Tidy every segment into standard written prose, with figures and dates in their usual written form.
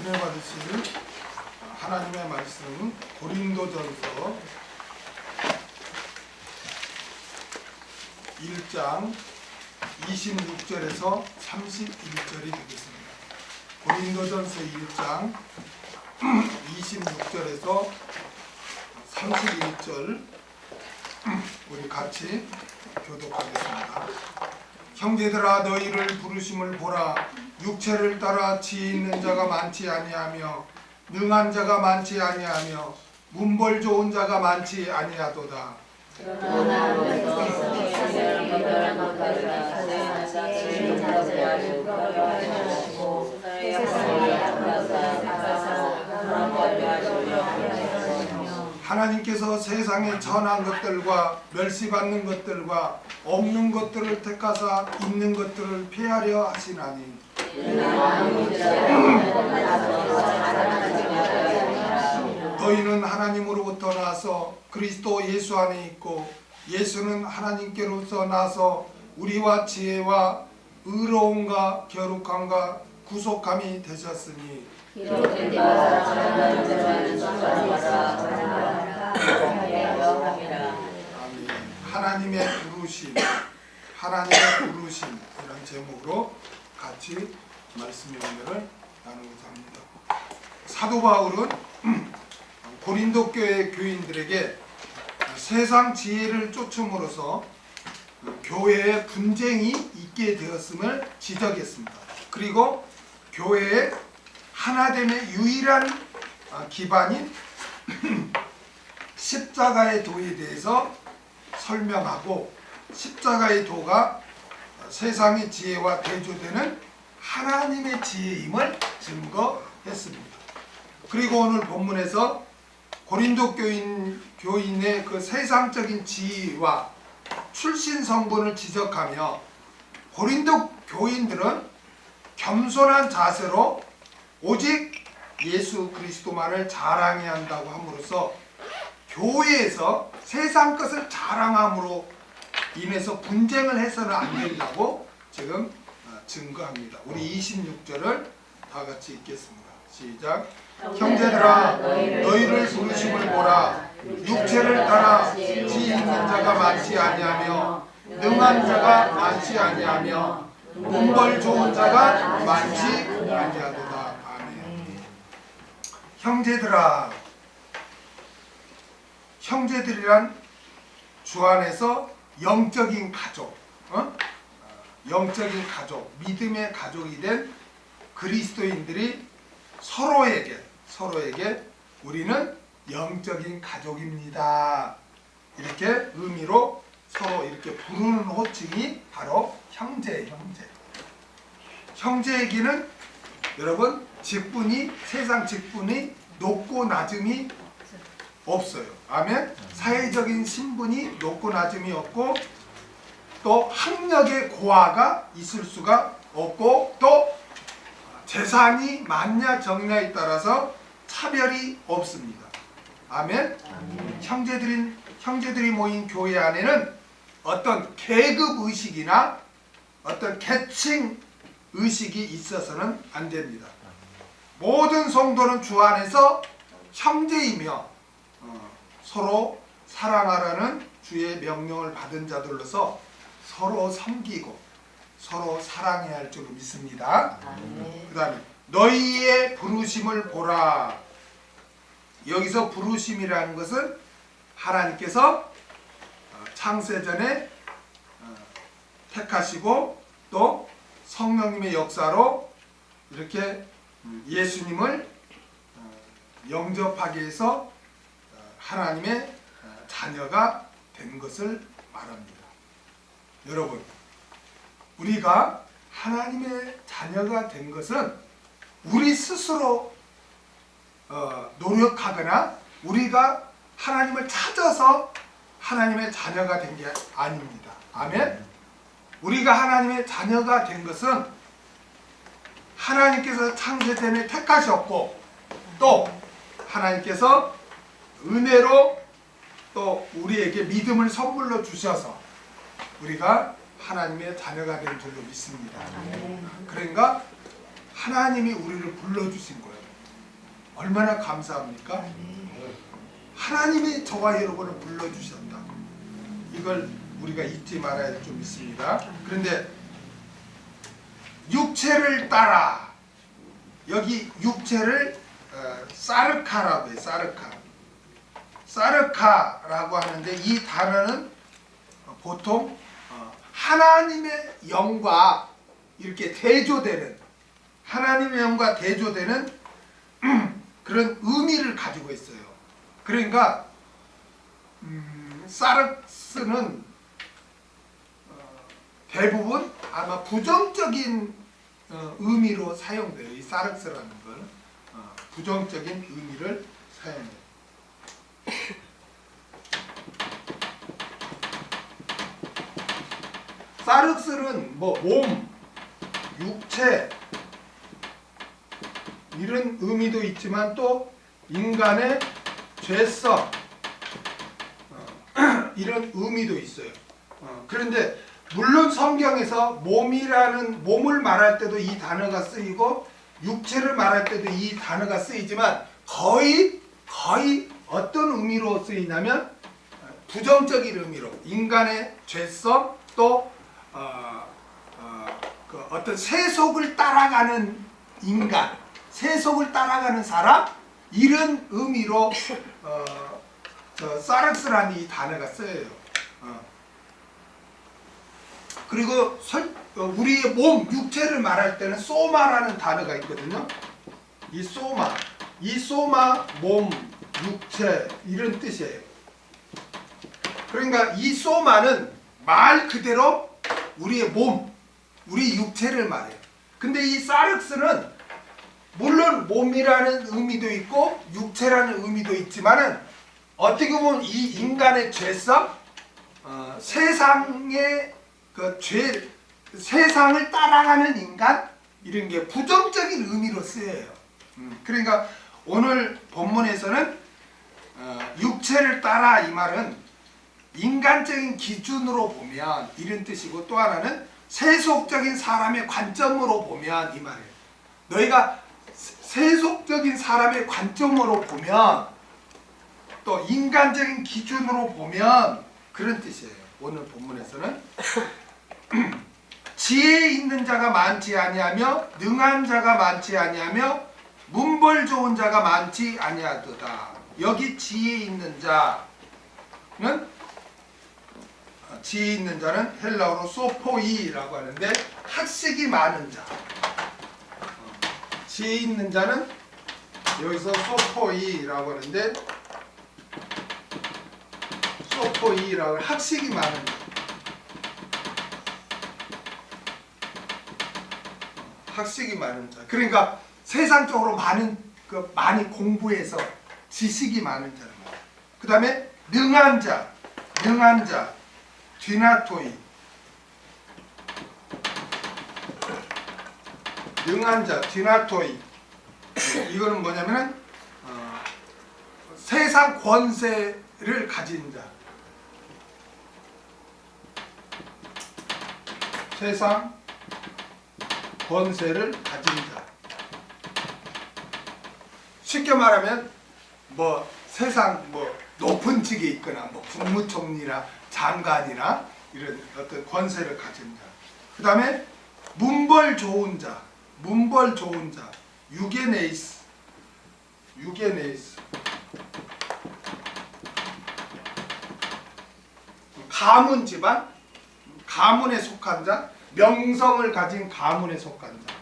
은혜 받으실 하나님의 말씀 고린도전서 1장 26절에서 31절이 되겠습니다. 고린도전서 1장 26절에서 31절 우리 같이 교독하겠습니다. 형제들아 너희를 부르심을 보라. 육체를 따라 지혜 있는 자가 많지 아니하며 능한 자가 많지 아니하며 문벌 좋은 자가 많지 아니하도다. 그러나 하나님께서 세상에 천한 것들과 멸시받는 것들과 없는 것들을 택하사 있는 것들을 폐하려 하시나니 너희는 하나님으로부터 나서 그리스도 예수 안에 있고 예수는 하나님께로서 나서 우리와 지혜와 의로움과 거룩함과 구속함이 되셨으니 하나님의 부르심 이런 제목으로 같이 말씀의 은혜를 나누고자 합니다. 사도 바울은 고린도 교회 교인들에게 세상 지혜를 쫓음으로써 교회에 분쟁이 있게 되었음을 지적했습니다. 그리고 교회의 하나됨의 유일한 기반인 십자가의 도에 대해서 설명하고 십자가의 도가 세상의 지혜와 대조되는 하나님의 지혜임을 증거했습니다. 그리고 오늘 본문에서 고린도 교인의 그 세상적인 지위와 출신 성분을 지적하며 고린도 교인들은 겸손한 자세로 오직 예수 그리스도만을 자랑해야 한다고 함으로써 교회에서 세상 것을 자랑함으로 인해서 분쟁을 해서는 안 된다고 지금 증거합니다. 우리 26절을 다 같이 읽겠습니다. 시작. 형제들아 너희를 부르심을 보라. 육체를 따라 지혜 있는 자가 많지 아니하며 능한 자가 많지 아니하며 문벌 좋은 자가 많지 아니하도다. 아멘. 형제들아, 형제들이란 주 안에서 영적인 가족, 영적인 가족, 믿음의 가족이 된 그리스도인들이 서로에게 우리는 영적인 가족입니다. 이렇게 의미로 서로 이렇게 부르는 호칭이 바로 형제. 형제에게는 여러분 세상 직분이 높고 낮음이 없어요. 아멘. 사회적인 신분이 높고 낮음이 없고 또 학력의 고하가 있을 수가 없고 또 재산이 많냐 적냐에 따라서 차별이 없습니다. 아멘. 형제들이 모인 교회 안에는 어떤 계급 의식이나 어떤 계층 의식이 있어서는 안 됩니다. 모든 성도는 주 안에서 형제이며 서로 사랑하라는 주의 명령을 받은 자들로서 서로 섬기고 서로 사랑해야 할 줄로 믿습니다. 그 다음에 너희의 부르심을 보라. 여기서 부르심이라는 것은 하나님께서 창세전에 택하시고 또 성령님의 역사로 이렇게 예수님을 영접하게 해서 하나님의 자녀가 된 것을 말합니다. 여러분, 우리가 하나님의 자녀가 된 것은 우리 스스로 노력하거나 우리가 하나님을 찾아서 하나님의 자녀가 된 게 아닙니다. 아멘. 우리가 하나님의 자녀가 된 것은 하나님께서 창세전에 택하셨고 또 하나님께서 은혜로 또 우리에게 믿음을 선물로 주셔서 우리가 하나님의 자녀가 된 줄로 믿습니다. 그러니까 하나님이 우리를 불러주신 거예요. 얼마나 감사합니까? 하나님이 저와 여러분을 불러주셨다. 이걸 우리가 잊지 말아야 좀 있습니다. 그런데 육체를 따라, 여기 육체를 사르카라고 해요. 사르카라고 하는데 이 단어는 보통 하나님의 영과 이렇게 대조되는, 하나님의 영과 대조되는 그런 의미를 가지고 있어요. 그러니까 사르스는 대부분 아마 부정적인 의미로 사용돼요. 이 사르스라는 건 부정적인 의미를 사용해요. 사르스는 뭐 몸, 육체 이런 의미도 있지만 또 인간의 죄성 이런 의미도 있어요. 그런데 물론 성경에서 몸을 말할 때도 이 단어가 쓰이고 육체를 말할 때도 이 단어가 쓰이지만 거의 어떤 의미로 쓰이냐면 부정적인 의미로 인간의 죄성 또 그 어떤 세속을 따라가는 인간, 세속을 따라가는 사람 이런 의미로 사르스라는 이 단어가 쓰여요. 그리고 우리의 몸, 육체를 말할 때는 소마라는 단어가 있거든요. 이 소마, 몸, 육체 이런 뜻이에요. 그러니까 이 소마는 말 그대로 우리의 몸, 우리 육체를 말해요. 근데 이 사르스는 물론 몸이라는 의미도 있고 육체라는 의미도 있지만은 어떻게 보면 이 인간의 죄성, 세상의 그 세상을 따라가는 인간 이런 게 부정적인 의미로 쓰여요. 그러니까 오늘 본문에서는 육체를 따라 이 말은 인간적인 기준으로 보면 이런 뜻이고 또 하나는 세속적인 사람의 관점으로 보면 이 말이에요. 너희가 세속적인 사람의 관점으로 보면 또 인간적인 기준으로 보면 그런 뜻이에요. 오늘 본문에서는 지혜 있는 자가 많지 아니하며 능한 자가 많지 아니하며 문벌 좋은 자가 많지 아니하도다. 여기 지혜 있는 자는 헬라어로 소포이라고 하는데 학식이 많은 자. 지혜 있는 자는 여기서 소포이라고 하는데 소포이라고 학식이 많은 자. 학식이 많은 자. 그러니까 세상적으로 많이 공부해서 지식이 많은 자는 말이에요. 그 다음에 능한 자, 뒤나토이. 능한 자, 뒤나토이. 이거는 뭐냐면은 세상 권세를 가진 자. 세상 권세를 가진 자. 쉽게 말하면 뭐 세상 높은 직에 있거나 국무총리나 장관이나 이런 어떤 권세를 가진 자. 그 다음에 문벌 좋은 자, 유게네이스. 가문 집안, 가문에 속한 자, 명성을 가진 가문에 속한 자.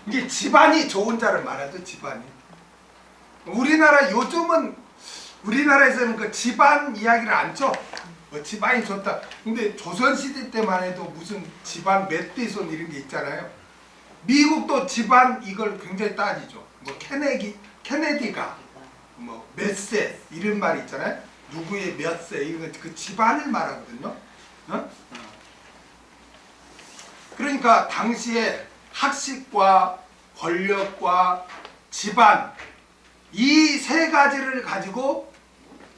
이게 집안이 좋은 자를 말하죠. 집안이. 우리나라에서는 그 집안 이야기를 안 쳐. 집안이 좋다. 근데 조선시대 때만 해도 무슨 집안 멧돼손 이런 게 있잖아요. 미국도 집안 이걸 굉장히 따지죠. 케네디가 몇 세 이런 말이 있잖아요. 누구의 몇 세 이런 그 집안을 말하거든요. 그러니까 당시에 학식과 권력과 집안 이 세 가지를 가지고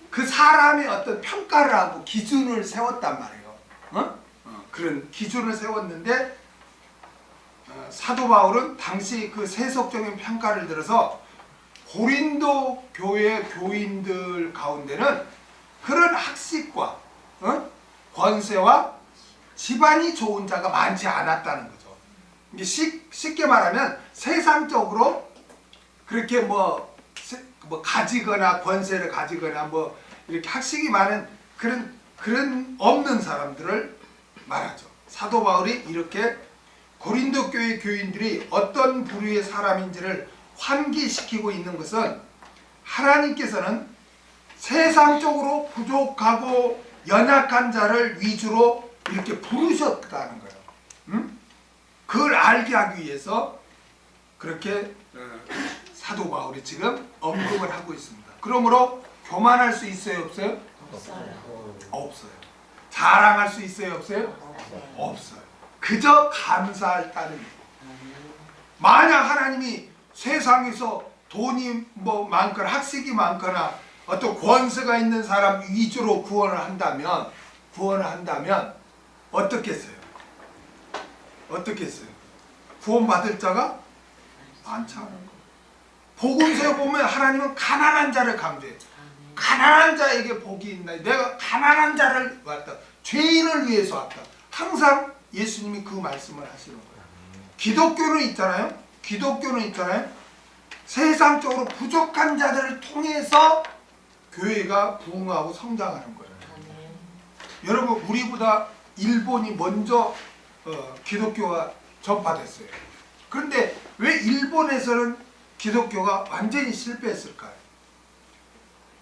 그 사람의 어떤 평가를 하고 기준을 세웠단 말이에요. 그런 기준을 세웠는데 사도 바울은 당시 그 세속적인 평가를 들어서 고린도 교회 교인들 가운데는 그런 학식과 권세와 집안이 좋은 자가 많지 않았다는 거죠. 이게 쉽게 말하면 세상적으로 그렇게 뭐 가지거나 권세를 가지거나 뭐 이렇게 학식이 많은 그런 없는 사람들을 말하죠. 사도 바울이 이렇게 고린도 교회 교인들이 어떤 부류의 사람인지를 환기시키고 있는 것은 하나님께서는 세상적으로 부족하고 연약한 자를 위주로 이렇게 부르셨다는 거예요. 그걸 알게 하기 위해서 그렇게 사도 바울이 지금 언급을 하고 있습니다. 그러므로 교만할 수 있어요, 없어요? 없어요. 자랑할 수 있어요, 없어요? 없어요. 그저 감사할 따름이에요. 만약 하나님이 세상에서 돈이 뭐 많거나 학식이 많거나 어떤 권세가 있는 사람 위주로 구원을 한다면 어떻겠어요? 구원받을 자가 많지 않은 거예요. 복음서에 보면 하나님은 가난한 자를 강조해요. 가난한 자에게 복이 있나? 내가 가난한 자를 왔다. 죄인을 위해서 왔다. 항상 예수님이 그 말씀을 하시는 거예요. 기독교는 있잖아요. 세상적으로 부족한 자들을 통해서 교회가 부흥하고 성장하는 거예요. 여러분, 우리보다 일본이 먼저 기독교가 전파됐어요. 그런데 왜 일본에서는 기독교가 완전히 실패했을까요?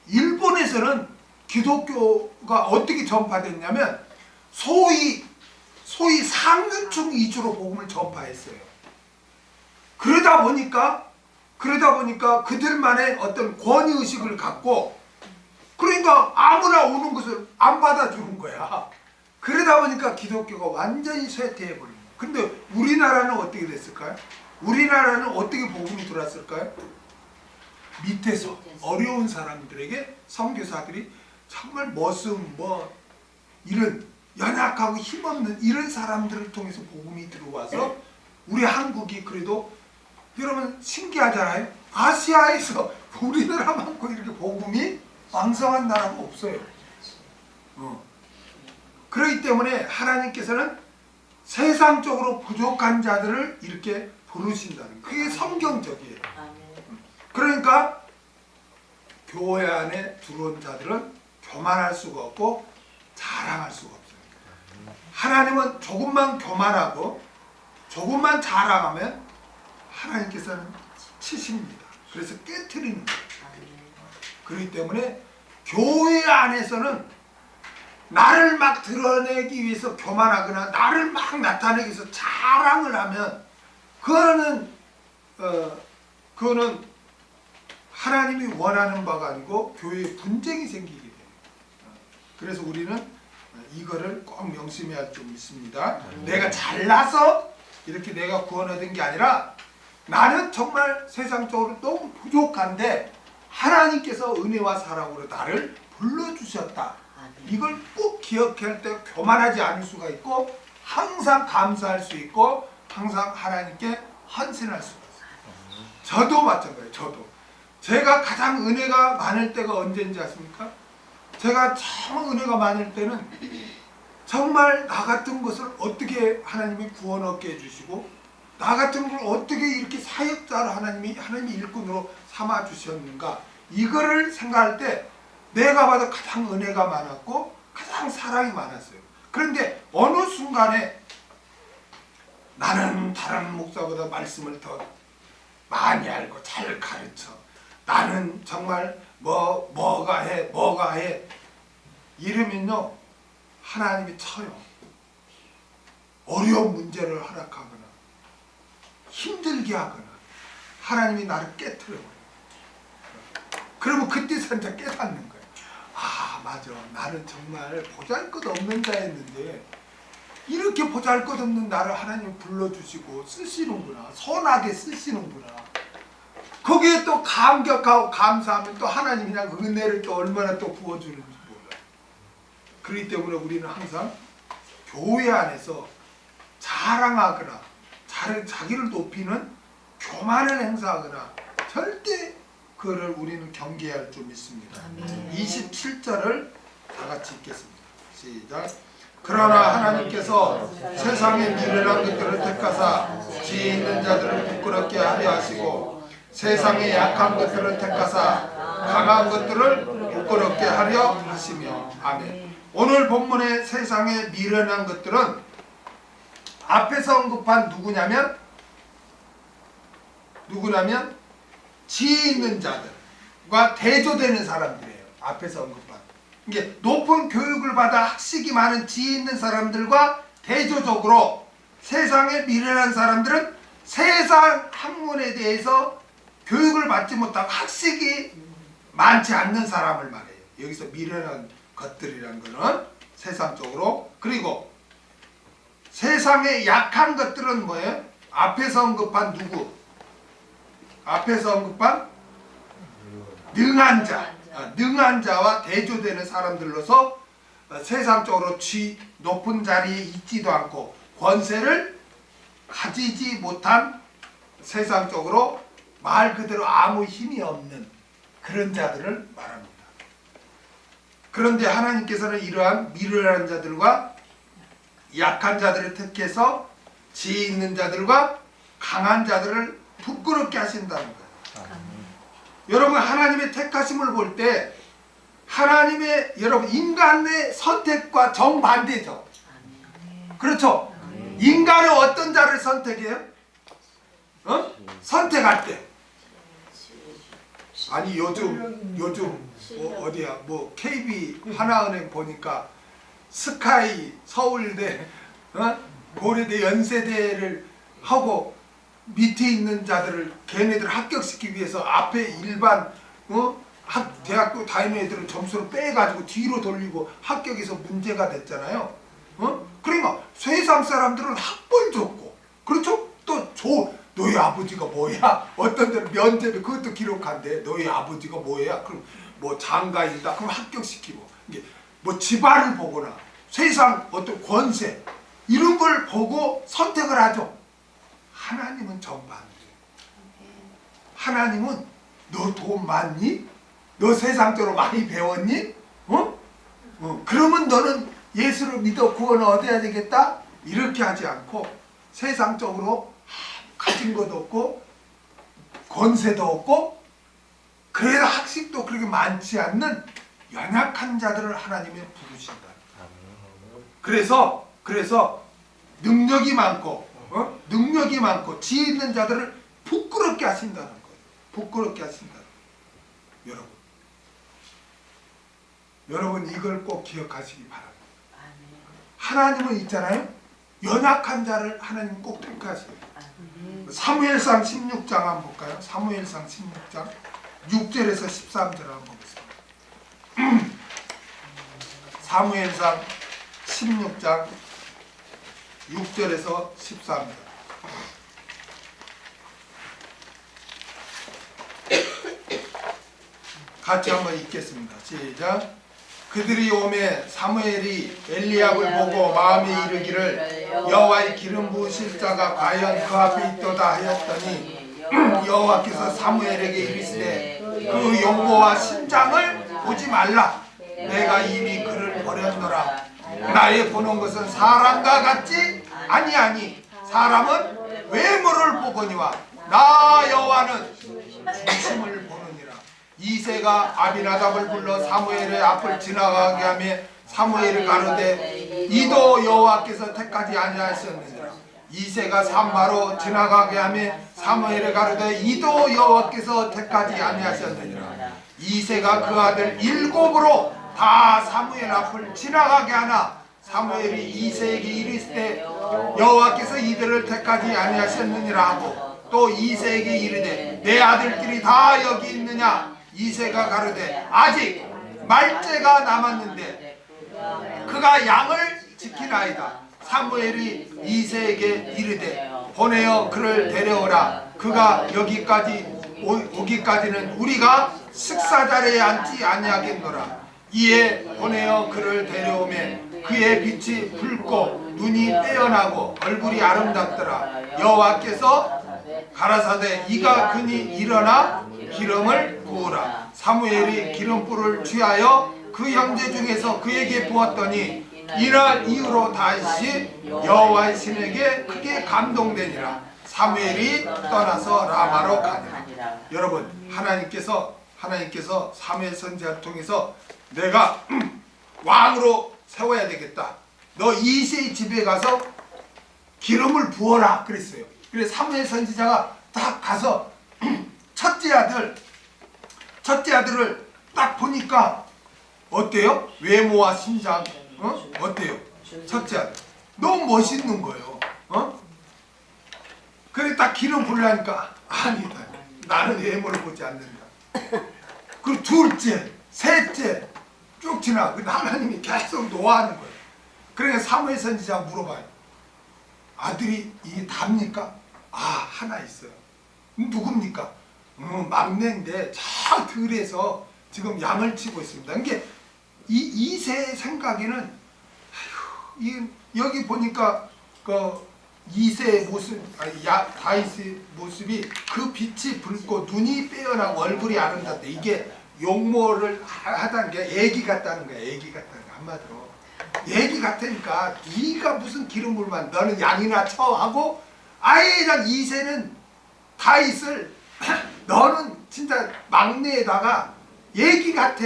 일본에서는 기독교가 어떻게 전파됐냐면 소위 상류층 위주로 복음을 전파했어요. 그러다 보니까 그들만의 어떤 권위의식을 갖고, 그러니까 아무나 오는 것을 안 받아주는 거야. 그러다 보니까 기독교가 완전히 쇠퇴해버린 거야. 근데 우리나라는 어떻게 됐을까요? 우리나라는 어떻게 복음이 들어왔을까요? 밑에서 어려운 사람들에게 선교사들이 정말 이런 연약하고 힘없는 이런 사람들을 통해서 복음이 들어와서 우리 한국이 그래도, 여러분 신기하잖아요. 아시아에서 우리나라만큼 이렇게 복음이 왕성한 나라가 없어요. 그렇기 때문에 하나님께서는 세상적으로 부족한 자들을 이렇게 부르신다는 거예요. 그게 성경적이에요. 그러니까 교회 안에 들어온 자들은 교만할 수가 없고 자랑할 수가 없어요. 하나님은 조금만 교만하고 조금만 자랑하면 하나님께서는 치십니다. 그래서 깨트리는 거예요. 그렇기 때문에 교회 안에서는 나를 막 드러내기 위해서 교만하거나 나를 막 나타내기 위해서 자랑을 하면 그거는 하나님이 원하는 바가 아니고 교회에 분쟁이 생기게 돼요. 그래서 우리는 이거를 꼭 명심해야 할 점이 있습니다. 내가 잘나서 이렇게 내가 구원 얻은 게 아니라 나는 정말 세상적으로 너무 부족한데 하나님께서 은혜와 사랑으로 나를 불러주셨다. 이걸 꼭 기억할 때 교만하지 않을 수가 있고 항상 감사할 수 있고 항상 하나님께 헌신할 수가 있어요. 저도 마찬가지예요. 제가 가장 은혜가 많을 때가 언제인지 아십니까? 제가 참 은혜가 많을 때는 정말 나 같은 것을 어떻게 하나님이 구원 얻게 해주시고 나 같은 걸 어떻게 이렇게 사역자로 하나님이 일꾼으로 삼아 주셨는가, 이거를 생각할 때 내가 봐도 가장 은혜가 많았고 가장 사랑이 많았어요. 그런데 어느 순간에 나는 다른 목사보다 말씀을 더 많이 알고 잘 가르쳐, 나는 정말 뭐가 해 이러면요 하나님이 쳐요. 어려운 문제를 허락하거나 힘들게 하거나 하나님이 나를 깨트려버려요. 그러면 그때 진짜 깨닫는 거예요. 아 맞아, 나는 정말 보잘것없는 자였는데 이렇게 보잘것없는 나를 하나님이 불러주시고 쓰시는구나, 선하게 쓰시는구나. 거기에 또 감격하고 감사하면 또 하나님이 그냥 은혜를 또 얼마나 또 부어주는지 몰라요. 그렇기 때문에 우리는 항상 교회 안에서 자랑하거나 자기를 높이는 교만을 행사하거나 절대 그를 우리는 경계할 줄 믿습니다. 27절을 다 같이 읽겠습니다. 시작. 그러나 하나님께서 세상의 미련한 것들을 택하사 지혜 있는 자들을 부끄럽게 하려 하시고 세상의 약한 것들을 택하사 강한 것들을 부끄럽게 하려 하시며. 아멘. 오늘 본문의 세상의 미련한 것들은 앞에서 언급한 누구냐면 지혜 있는 자들과 대조되는 사람들이에요. 앞에서 언급한 이게 높은 교육을 받아 학식이 많은 지혜 있는 사람들과 대조적으로 세상에 미련한 사람들은 세상 학문에 대해서 교육을 받지 못하고 학식이 많지 않는 사람을 말해요. 여기서 미련한 것들이란 거는 세상적으로. 그리고 세상의 약한 것들은 뭐예요? 앞에서 언급한 누구? 앞에서 언급한 능한 자, 능한 자와 대조되는 사람들로서 세상적으로 높은 자리에 있지도 않고 권세를 가지지 못한 세상적으로 말 그대로 아무 힘이 없는 그런 자들을 말합니다. 그런데 하나님께서는 이러한 미련한 자들과 약한 자들을 택해서 지혜 있는 자들과 강한 자들을 부끄럽게 하신다는 거예요. 여러분, 하나님의 택하심을 볼 때 하나님의 여러분 인간의 선택과 정반대죠. 그렇죠? 인간은 어떤 자를 선택해요? 선택할 때. 아니 요즘 어디야 KB 하나은행 보니까 스카이 서울대 고려대 연세대를 하고 밑에 있는 자들을 걔네들 합격시키기 위해서 앞에 일반 대학교 다니는 애들은 점수를 빼가지고 뒤로 돌리고 합격해서 문제가 됐잖아요. 그러니까 세상 사람들은 학벌 좋고, 그렇죠? 또 너희 아버지가 뭐야? 어떤 데는 면접에 그것도 기록한대. 너희 아버지가 뭐야? 그럼 뭐 장가인다. 그럼 합격시키고, 이게 뭐 집안을 보거나 세상 어떤 권세 이런 걸 보고 선택을 하죠. 하나님은 정반대. 하나님은 너 돈 많니? 너 세상적으로 많이 배웠니? 그러면 너는 예수를 믿어 구원 얻어야 되겠다? 이렇게 하지 않고 세상적으로 가진 것도 없고 권세도 없고 그래도 학식도 그렇게 많지 않는 연약한 자들을 하나님이 부르신다. 그래서 능력이 많고 지혜 있는 자들을 부끄럽게 하신다는 거예요. 부끄럽게 하신다. 여러분 이걸 꼭 기억하시기 바랍니다. 하나님은 있잖아요. 연약한 자를 하나님 꼭 택하세요. 사무엘상 16장 한번 볼까요? 사무엘상 16장 6절에서 13절 한번 보겠습니다. 사무엘상 16장 6절에서 13절. 같이 한번 읽겠습니다. 시작. 그들이 오매 사무엘이 엘리압을 보고 마음에 이르기를 여호와의 기름 부으실 자가 과연 그 앞에 있도다 하였더니 여호와께서 사무엘에게 이르시되 그 용모와 심장을 보지 말라. 내가 이미 그를 버렸노라. 나의 보는 것은 사람과 같지 아니하니 사람은 외모를 보거니와 나 여호와는 중심을 보느니라. 이새가 아비나답을 불러 사무엘의 앞을 지나가게 하며 사무엘이 가로되 이도 여호와께서 택하지 아니하셨느니라. 이새가 산마로 지나가게 하며 사무엘이 가로되 이도 여호와께서 택하지 아니하셨느니라. 이새가 그 아들 7으로 다 사무엘 앞을 지나가게 하나 사무엘이 이새에게 이르시되 여호와께서 이들을 택하지 아니하셨느니라 하고 또 이새에게 이르되 내 아들들이 다 여기 있느냐. 이새가 가로되 아직 말째가 남았는데 그가 양을 지키나이다. 사무엘이 이새에게 이르되 보내어 그를 데려오라. 그가 여기까지 오기까지는 우리가 식사 자리에 앉지 아니하겠노라. 이에 보내어 그를 데려오매 그의 빛이 붉고 눈이 빼어나고 얼굴이 아름답더라. 여호와께서 가라사대 이가 그니 일어나 기름을 부으라. 사무엘이 기름불을 취하여 그 형제 중에서 그에게 부었더니 이날 이후로 다윗이 여호와의 신에게 크게 감동되니라. 사무엘이 떠나서 라마로 가니라. 여러분, 하나님께서 사무엘 선지자를 통해서 내가 왕으로 세워야 되겠다. 너 이새의 집에 가서 기름을 부어라 그랬어요. 그래서 사무엘 선지자가 딱 가서 첫째 아들을 딱 보니까 어때요? 외모와 신장 어때요? 첫째 아들 너무 멋있는 거예요. 그래 딱 기름 부으려니까 아니다. 나는 외모를 보지 않는다. 그리고 둘째, 셋째 쭉 지나. 하나님이 계속 노하는 거예요. 그러니까 사무엘 선지자가 물어봐요. 아들이 이게 답니까? 아, 하나 있어요. 누굽니까? 막내인데 저 들에서 지금 양을 치고 있습니다. 이게 이세의 생각에는 여기 보니까 그 이세의 모습, 다윗의 모습이 그 빛이 붉고 눈이 빼어나고 얼굴이 아름답다. 이게 용모를 하다는 게 애기 같다는 거야. 애기 같다는 거 한마디로. 애기 같으니까 네가 무슨 기름불만 너는 양이나 쳐 하고 아예 그냥 이세는 다윗을 너는 진짜 막내에다가 애기 같아.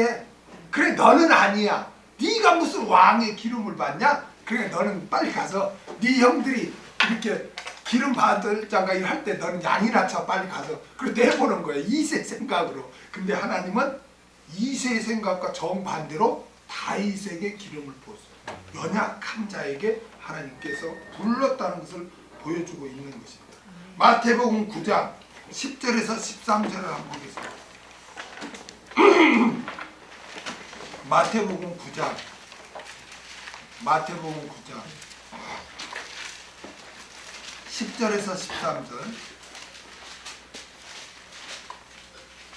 그래 너는 아니야. 네가 무슨 왕의 기름을 받냐? 그래 너는 빨리 가서 네 형들이 이렇게 기름 받을 자가 할 때 너는 양이나 쳐 빨리 가서 그래 내보는 거예요. 이세 생각으로. 근데 하나님은 이세의 생각과 정반대로 다윗에게 기름을 부었어요. 연약한 자에게 하나님께서 불렀다는 것을 보여주고 있는 것입니다. 마태복음 9장 10절에서 13절을 한번 보겠습니다. 마태복음 9장 10절에서 13절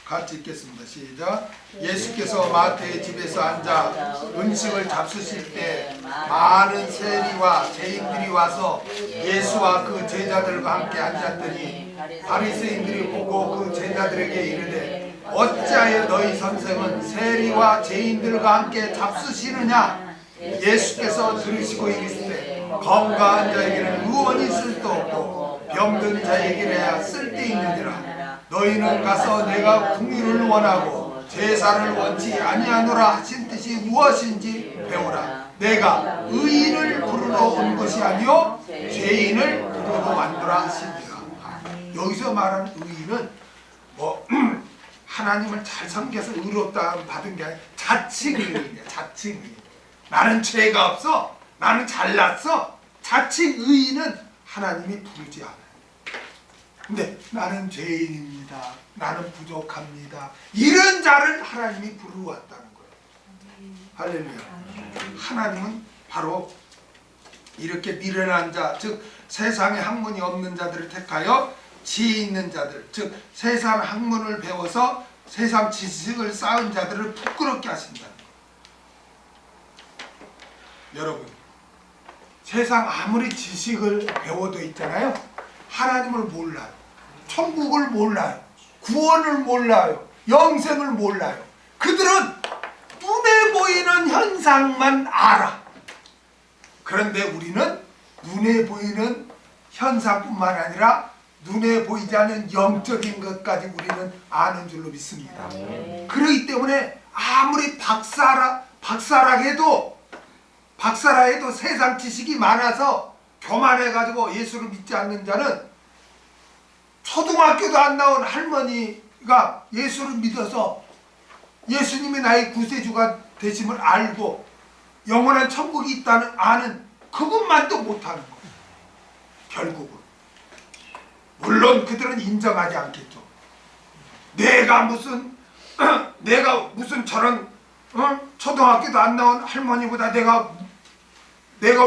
같이 읽겠습니다. 시작. 예수께서 마태의 집에서 앉아 음식을 잡수실 때 많은 세리와 죄인들이 와서 예수와 그 제자들과 함께 앉았더니 바리새인들이 보고 그 제자들에게 이르되 어찌하여 너희 선생은 세리와 죄인들과 함께 잡수시느냐? 예수께서 들으시고 이르시되 건강한 자에게는 의원이 쓸도 없고 병든 자에게야 쓸데있느니라. 너희는 가서 내가 긍휼을 원하고 제사를 원치 아니하노라 하신 뜻이 무엇인지 배우라. 내가 의인을 부르러 온 것이 아니요 죄인을 부르러 왔노라 하시니라. 여기서 말하는 의인은 뭐 하나님을 잘 섬겨서 의롭다 받은 게 아니라 자칭 의인이야. 자칭 의인. 나는 죄가 없어. 나는 잘났어. 자칭 의인은 하나님이 부르지 않아요. 근데 나는 죄인입니다. 나는 부족합니다. 이런 자를 하나님이 부르왔다는 거예요. 할렐루야. 하나님은 바로 이렇게 미련한 자, 즉 세상에 학문이 없는 자들을 택하여 지혜 있는 자들, 즉 세상 학문을 배워서 세상 지식을 쌓은 자들을 부끄럽게 하신다는 거예요. 여러분, 세상 아무리 지식을 배워도 있잖아요. 하나님을 몰라요. 천국을 몰라요. 구원을 몰라요. 영생을 몰라요. 그들은 눈에 보이는 현상만 알아. 그런데 우리는 눈에 보이는 현상뿐만 아니라 눈에 보이지 않는 영적인 것까지 우리는 아는 줄로 믿습니다. 그렇기 때문에 아무리 박사라 해도 세상 지식이 많아서 교만해가지고 예수를 믿지 않는 자는 초등학교도 안 나온 할머니가 예수를 믿어서 예수님이 나의 구세주가 되심을 알고 영원한 천국이 있다는 아는 그것만도 못하는 거예요. 결국은. 물론 그들은 인정하지 않겠죠. 내가 무슨 저런 초등학교도 안 나온 할머니보다 내가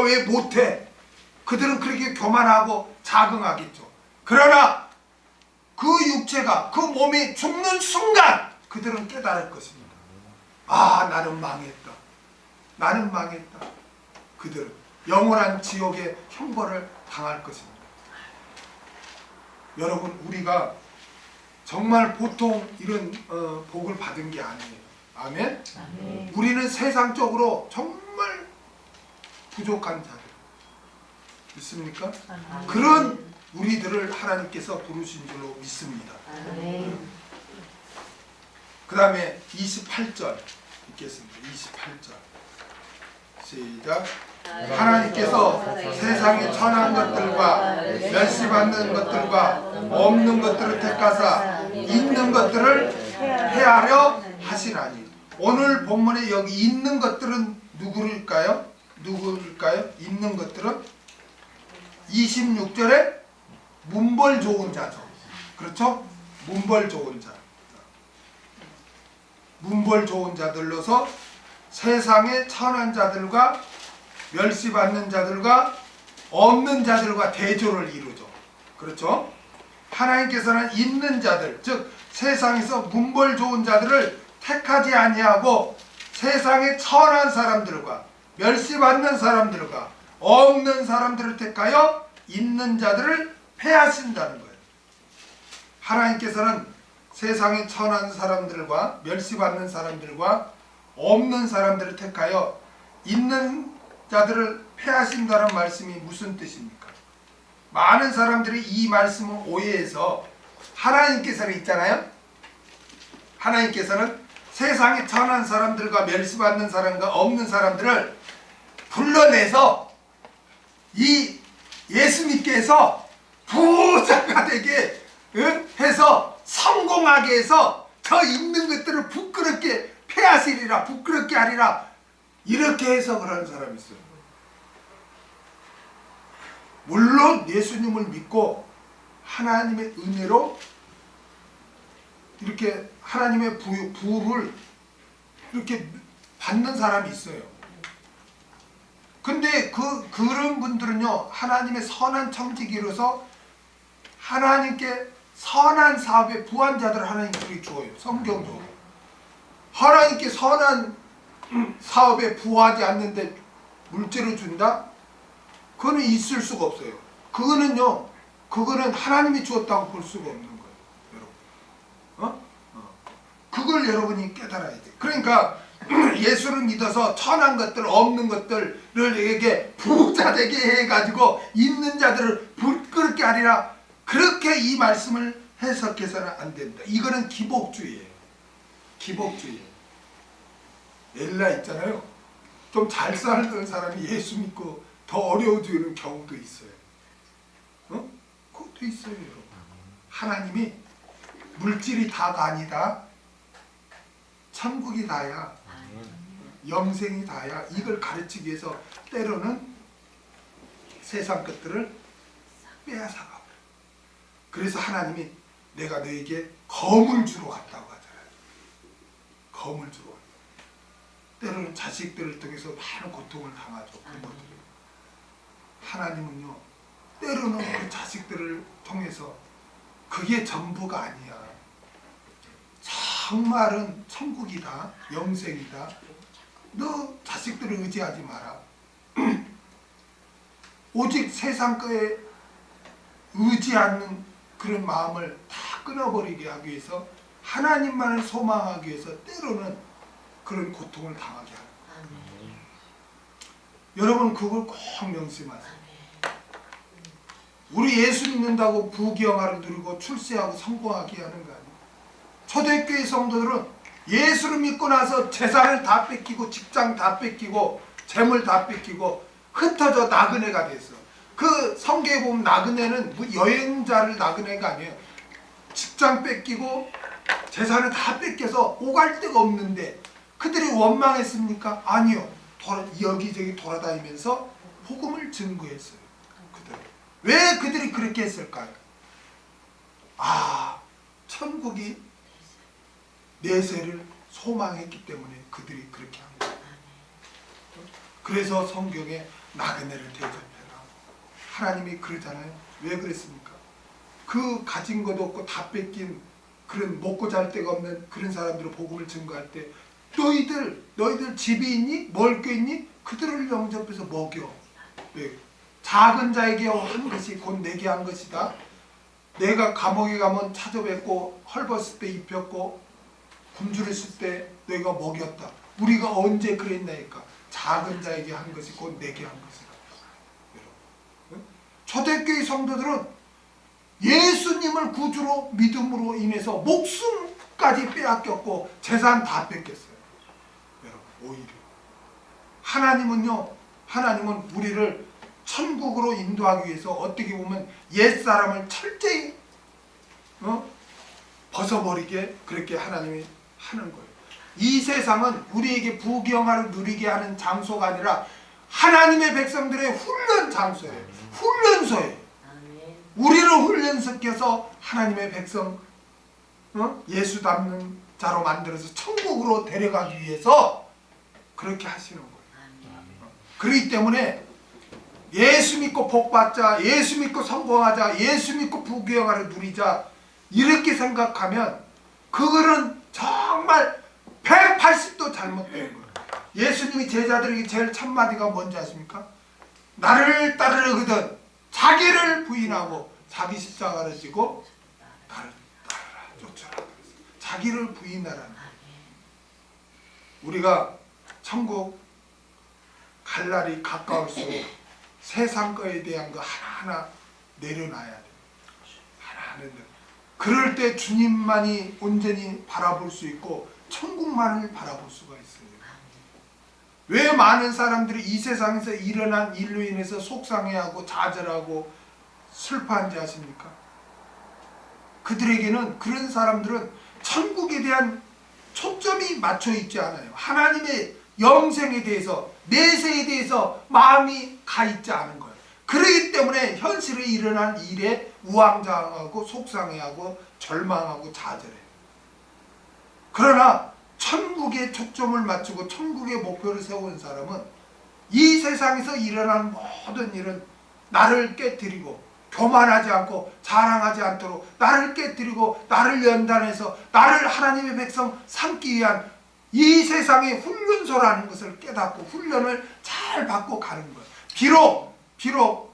왜 못해? 그들은 그렇게 교만하고 자긍하겠죠. 그러나 그 육체가, 그 몸이 죽는 순간 그들은 깨달을 것입니다. 아, 나는 망했다. 그들은. 영원한 지옥의 형벌을 당할 것입니다. 여러분, 우리가 정말 보통 이런 복을 받은 게 아니에요. 아멘? 아멘. 우리는 세상적으로 정말 부족한 자들 있습니까? 아멘. 그런 우리들을 하나님께서 부르신 줄로 믿습니다. 아멘. 그 다음에 28절 읽겠습니다. 28절 시작. 하나님께서 세상의 천한 것들과 멸시받는 것들과 없는 것들을 택하사 있는 것들을 해하려 하시나니. 오늘 본문에 여기 있는 것들은 누구일까요? 있는 것들은 26절에 문벌 좋은 자죠. 그렇죠? 문벌 좋은 자. 문벌 좋은 자들로서 세상의 천한 자들과 멸시받는 자들과 없는 자들과 대조를 이루죠. 그렇죠? 하나님께서는 있는 자들, 즉 세상에서 문벌 좋은 자들을 택하지 아니하고 세상의 천한 사람들과 멸시받는 사람들과 없는 사람들을 택하여 있는 자들을 패하신다는 거예요. 하나님께서는 세상의 천한 사람들과 멸시받는 사람들과 없는 사람들을 택하여 있는 자들을 패하신다는 말씀이 무슨 뜻입니까? 많은 사람들이 이 말씀을 오해해서 하나님께서는 있잖아요. 하나님께서는 세상의 천한 사람들과 멸시받는 사람과 없는 사람들을 불러내서 이 예수 믿게 해서 부자가 되게 해서 성공하게 해서 저 있는 것들을 부끄럽게 패하시리라, 부끄럽게 하리라, 이렇게 해석을 하는 사람이 있어요. 물론 예수님을 믿고 하나님의 은혜로 이렇게 하나님의 부를 이렇게 받는 사람이 있어요. 근데 그런 분들은요, 하나님의 선한 청지기로서 하나님께 선한 사업에 부한 자들을 하나님께 주어요. 성경적으로. 하나님께 선한 사업에 부하지 않는데 물질을 준다? 그거는 있을 수가 없어요. 그거는 하나님이 주었다고 볼 수가 없는 거예요, 여러분. 그걸 여러분이 깨달아야 돼요. 그러니까 예수를 믿어서 천한 것들, 없는 것들을 에게 부자 되게 해가지고 있는 자들을 부끄럽게 하리라, 그렇게 이 말씀을 해석해서는 안 된다. 이거는 기복주의예요. 기복주의. 엘라 있잖아요. 좀 잘 살던 사람이 예수 믿고 더 어려워지는 경우도 있어요. 그것도 있어요, 여러분. 하나님이 물질이 다가 아니다. 천국이 다야. 영생이 다야. 이걸 가르치기 위해서 때로는 세상 것들을 빼앗아가. 그래서 하나님이 내가 너에게 검을 주러 갔다고 하잖아요. 검을 주러. 때로는 자식들을 통해서 많은 고통을 당하죠. 부모들이. 하나님은요, 때로는 그 자식들을 통해서 그게 전부가 아니야. 정말은 천국이다, 영생이다. 너 자식들을 의지하지 마라. 오직 세상 거에 의지하는 그런 마음을 다 끊어버리게 하기 위해서, 하나님만을 소망하기 위해서 때로는 그런 고통을 당하게 하는 거예요. 여러분, 그걸 꼭 명심하세요. 우리 예수 믿는다고 부귀영화를 누리고 출세하고 성공하게 하는 거 아니에요. 초대교회 성도들은 예수를 믿고 나서 재산을 다 뺏기고 직장 다 뺏기고 재물 다 뺏기고 흩어져 나그네가 됐어. 그 성경에 보면 나그네는 여행자를 나그네가 아니에요. 직장 뺏기고 재산을 다 뺏겨서 오갈 데가 없는데 그들이 원망했습니까? 아니요. 여기저기 돌아다니면서 복음을 증거했어요. 왜 그들이 그렇게 했을까요? 천국이 내세를 소망했기 때문에 그들이 그렇게 한 거예요. 그래서 성경에 나그네를 대접해라. 하나님이 그러잖아요. 왜 그랬습니까? 그 가진 것도 없고 다 뺏긴 그런 먹고 잘 데가 없는 그런 사람들을 복음을 증거할 때 너희들 집이 있니? 먹을 게 있니? 그들을 영접해서 먹여. 네. 작은 자에게 한 것이 곧 내게 한 것이다. 내가 감옥에 가면 찾아뵙고 헐벗을 때 입혔고 굶주렸을 때 너희가 먹였다. 우리가 언제 그랬나이까? 작은 자에게 한 것이 곧 내게 한 것이다. 초대교회 성도들은 예수님을 구주로 믿음으로 인해서 목숨까지 빼앗겼고 재산 다 뺏겼어요. 오히려 하나님은 우리를 천국으로 인도하기 위해서 어떻게 보면 옛사람을 철저히 벗어버리게 그렇게 하나님이 하는 거예요. 이 세상은 우리에게 부경화를 누리게 하는 장소가 아니라 하나님의 백성들의 훈련 장소예요. 훈련소예요. 우리를 훈련시켜서 하나님의 백성 예수 닮는 자로 만들어서 천국으로 데려가기 위해서 그렇게 하시는 거예요. 그렇기 때문에 예수 믿고 복받자, 예수 믿고 성공하자, 예수 믿고 부귀영화를 누리자 이렇게 생각하면 그거는 정말 180도 잘못된 거예요. 예수님이 제자들에게 제일 첫마디가 뭔지 아십니까? 나를 따르거든 자기를 부인하고 자기 십자가를 지고 나를 따르라 쫓아라. 자기를 부인하라는 우리가 천국 갈 날이 가까울수록 세상 거에 대한 거 하나하나 내려놔야 돼. 하나하나. 그럴 때 주님만이 온전히 바라볼 수 있고 천국만을 바라볼 수가 있어요. 왜 많은 사람들이 이 세상에서 일어난 일로 인해서 속상해하고 좌절하고 슬퍼한지 아십니까? 그들에게는 그런 사람들은 천국에 대한 초점이 맞춰 있지 않아요. 하나님의 영생에 대해서 내세에 대해서 마음이 가 있지 않은 거예요. 그렇기 때문에 현실에 일어난 일에 우왕좌왕하고 속상해하고 절망하고 좌절해요. 그러나 천국에 초점을 맞추고 천국의 목표를 세운 사람은 이 세상에서 일어난 모든 일은 나를 깨뜨리고 교만하지 않고 자랑하지 않도록 나를 깨뜨리고 나를 연단해서 나를 하나님의 백성 삼기 위한 이 세상의 훈련소라는 것을 깨닫고 훈련을 잘 받고 가는 거예요. 비록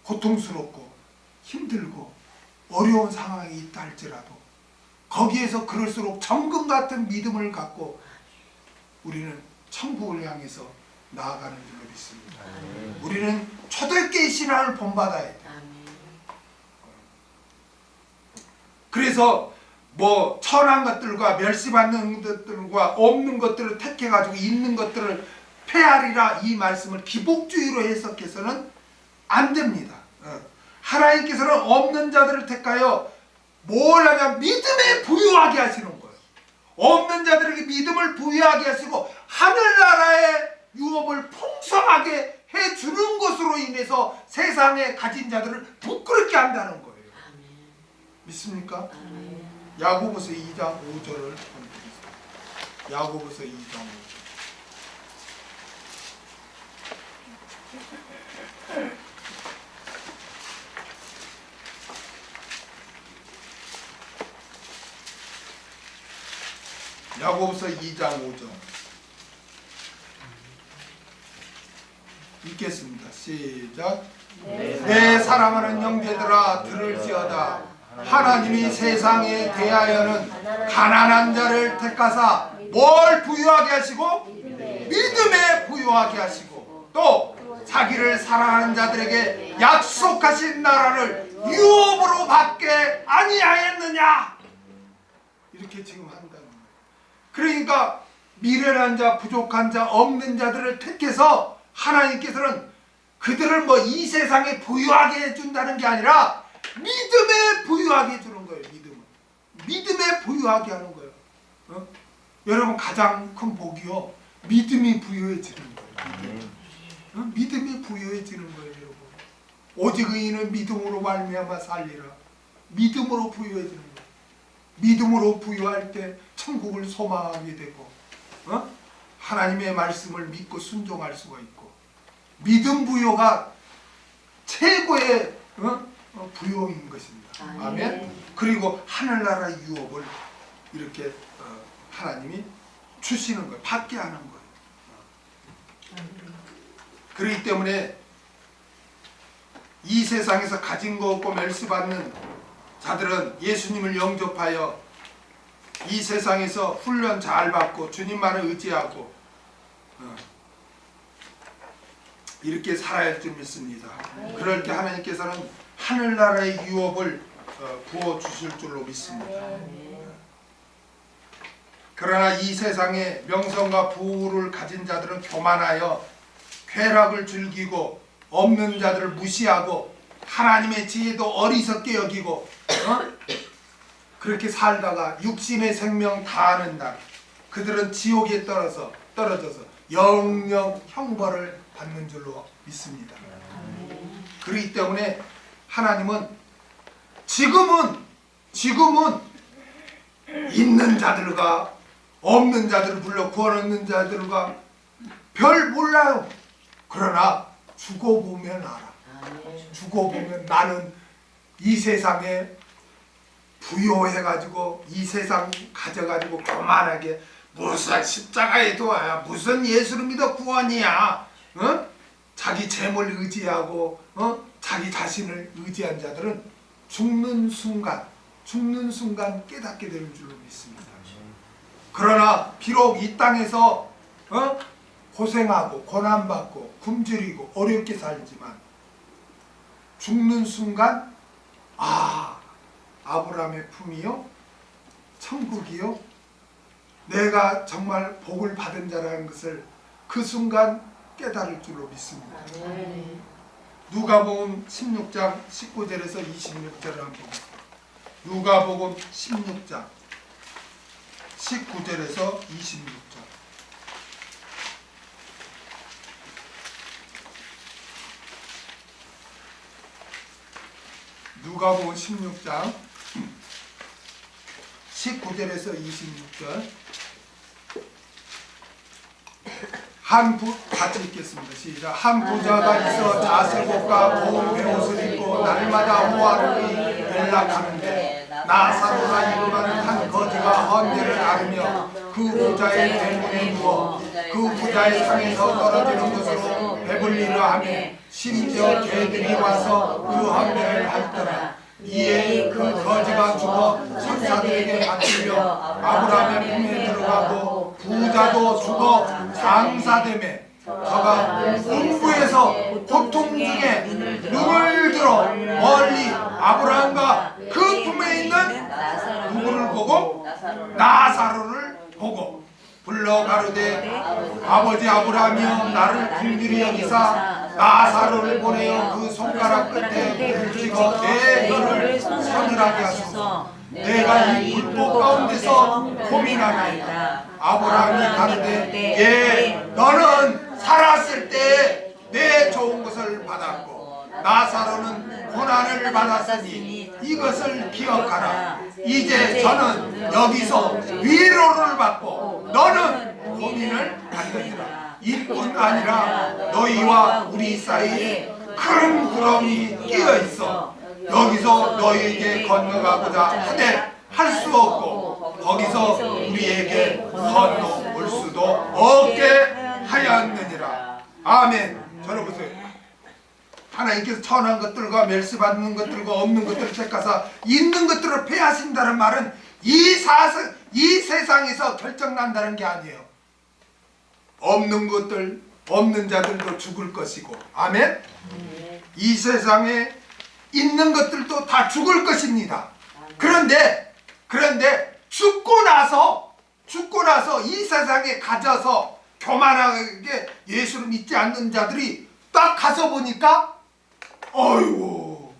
고통스럽고 힘들고 어려운 상황이 있다 할지라도 거기에서 그럴수록 정금 같은 믿음을 갖고 우리는 천국을 향해서 나아가는 줄로 믿습니다. 우리는 초대교회 신앙을 본받아야 돼요. 그래서 뭐 천한 것들과 멸시받는 것들과 없는 것들을 택해가지고 있는 것들을 폐하리라 이 말씀을 기복주의로 해석해서는 안 됩니다. 하나님께서는 없는 자들을 택하여 뭘 하냐 믿음에 부유하게 하시는 거예요. 없는 자들에게 믿음을 부유하게 하시고 하늘나라의 유업을 풍성하게 해주는 것으로 인해서 세상에 가진 자들을 부끄럽게 한다는 거예요. 믿습니까? 야고보서 2장 5절을 보내드리겠습니다. 야고보서 2장 5절. 야고보서 2장 5절 읽겠습니다. 시작. 내 사랑하는 형제들아 들을지어다. 하나님이 세상에 대하여는 가난한 자를 택하사 뭘 부유하게 하시고 믿음에 부유하게 하시고 또 자기를 사랑하는 자들에게 약속하신 나라를 유업으로 받게 아니하였느냐. 이렇게 지금 한다는 거예요. 그러니까 미련한 자, 부족한 자, 없는 자들을 택해서 하나님께서는 그들을 뭐 이 세상에 부유하게 해준다는 게 아니라 믿음에 부유하게 해주는 거예요. 믿음에 부유하게 하는 거예요. 여러분 가장 큰 복이요 믿음이 부유해지는 거예요. 믿음이 부유해지는 거예요. 여러분 오직 의인은 믿음으로 말미암아 살리라. 믿음으로 부유해지는 거예요. 믿음으로 부유할 때 천국을 소망하게 되고 하나님의 말씀을 믿고 순종할 수가 있고 믿음 부여가 최고의 부여인 것입니다. 아멘. 그리고 하늘나라 유업을 이렇게 하나님이 주시는 거예요. 받게 하는 거예요. 그렇기 때문에 이 세상에서 가진 거 없고 멸시받는 자들은 예수님을 영접하여 이 세상에서 훈련 잘 받고 주님만을 의지하고 이렇게 살아야 할 줄 믿습니다. 그럴 때 하나님께서는 하늘나라의 유업을 부어주실 줄로 믿습니다. 그러나 이 세상에 명성과 부를 가진 자들은 교만하여 쾌락을 즐기고 없는 자들을 무시하고 하나님의 지혜도 어리석게 여기고 그렇게 살다가 육신의 생명 다하는 날 그들은 지옥에 떨어져서 영영 형벌을 받는 줄로 믿습니다. 그렇기 때문에 하나님은 지금은 있는 자들과 없는 자들을 불러 구원 얻는 자들과 별 몰라요. 그러나 죽어보면 알아. 죽어보면 나는 이 세상에 부요해가지고 이 세상 가져가지고 교만하게 무슨 십자가에 도와야 무슨 예수를 믿어 구원이야. 자기 재물 의지하고 자기 자신을 의지한 자들은 죽는 순간 깨닫게 되는 줄로 믿습니다. 그러나 비록 이 땅에서 고생하고 고난받고 굶주리고 어렵게 살지만 죽는 순간 아브라함의 품이요 천국이요 내가 정말 복을 받은 자라는 것을 그 순간 깨달을 줄로 믿습니다. 누가복음 16장 19절에서 26절을 한번 보겠습니다. 누가복음 16장 19절에서 26절. 누가복음 16장 19절에서 26절. 같이 읽겠습니다. 시작. 한 부자가 있어 자색옷과 고운 베옷을 입고 날마다 호화롭게 연락하는데 나사로라 이름하는 한 거지가 헌대를 나르며 그 부자의 대문에 누워 그 부자의 상에서 떨어지는 것으로 배불리려 하며 심지어 개들이 와서 그 헌대를 핥더라. 이에 그 거지가 죽어 천사들에게 바치며 아브라함의 품에 들어가고 부자도 죽어 장사되매 저가 음부에서 고통 중에 눈을 들어 멀리 아브라함과 그 품에 있는 누구를 보고 나사로를 보고 불러 가로되 아버지 아브라함이여 나를 긍휼히 여기사 나사로를 보내어 그 손가락 끝에 불을 찍어 내 혀를 서늘하게 하소서. 내가 이 불꽃 가운데서 고민하나이다. 아브라함이 가로되 예 너는 살았을 때 내 좋은 것을 받았고 나사로는 고난을 받았으니 이것을 기억하라. 이제 저는 여기서 위로를 받고 너는 고민을 받느니라. 이뿐 아니라 너희와 우리 사이에 큰 구름이 끼어 있어 여기서 너희에게 건너가고자 하되 할 수 없고 거기서 우리에게 건너올 수도 없게 하였느니라. 아멘. 저는 보세요. 하나님께서 천한 것들과 멸시받는 것들과 없는 것들을 택하사 있는 것들을 패하신다는 말은 이 세상에서 결정난다는 게 아니에요. 없는 것들, 없는 자들도 죽을 것이고, 아멘? 이 세상에 있는 것들도 다 죽을 것입니다. 그런데 죽고 나서 이 세상에 가져서 교만하게 예수를 믿지 않는 자들이 딱 가서 보니까 어이구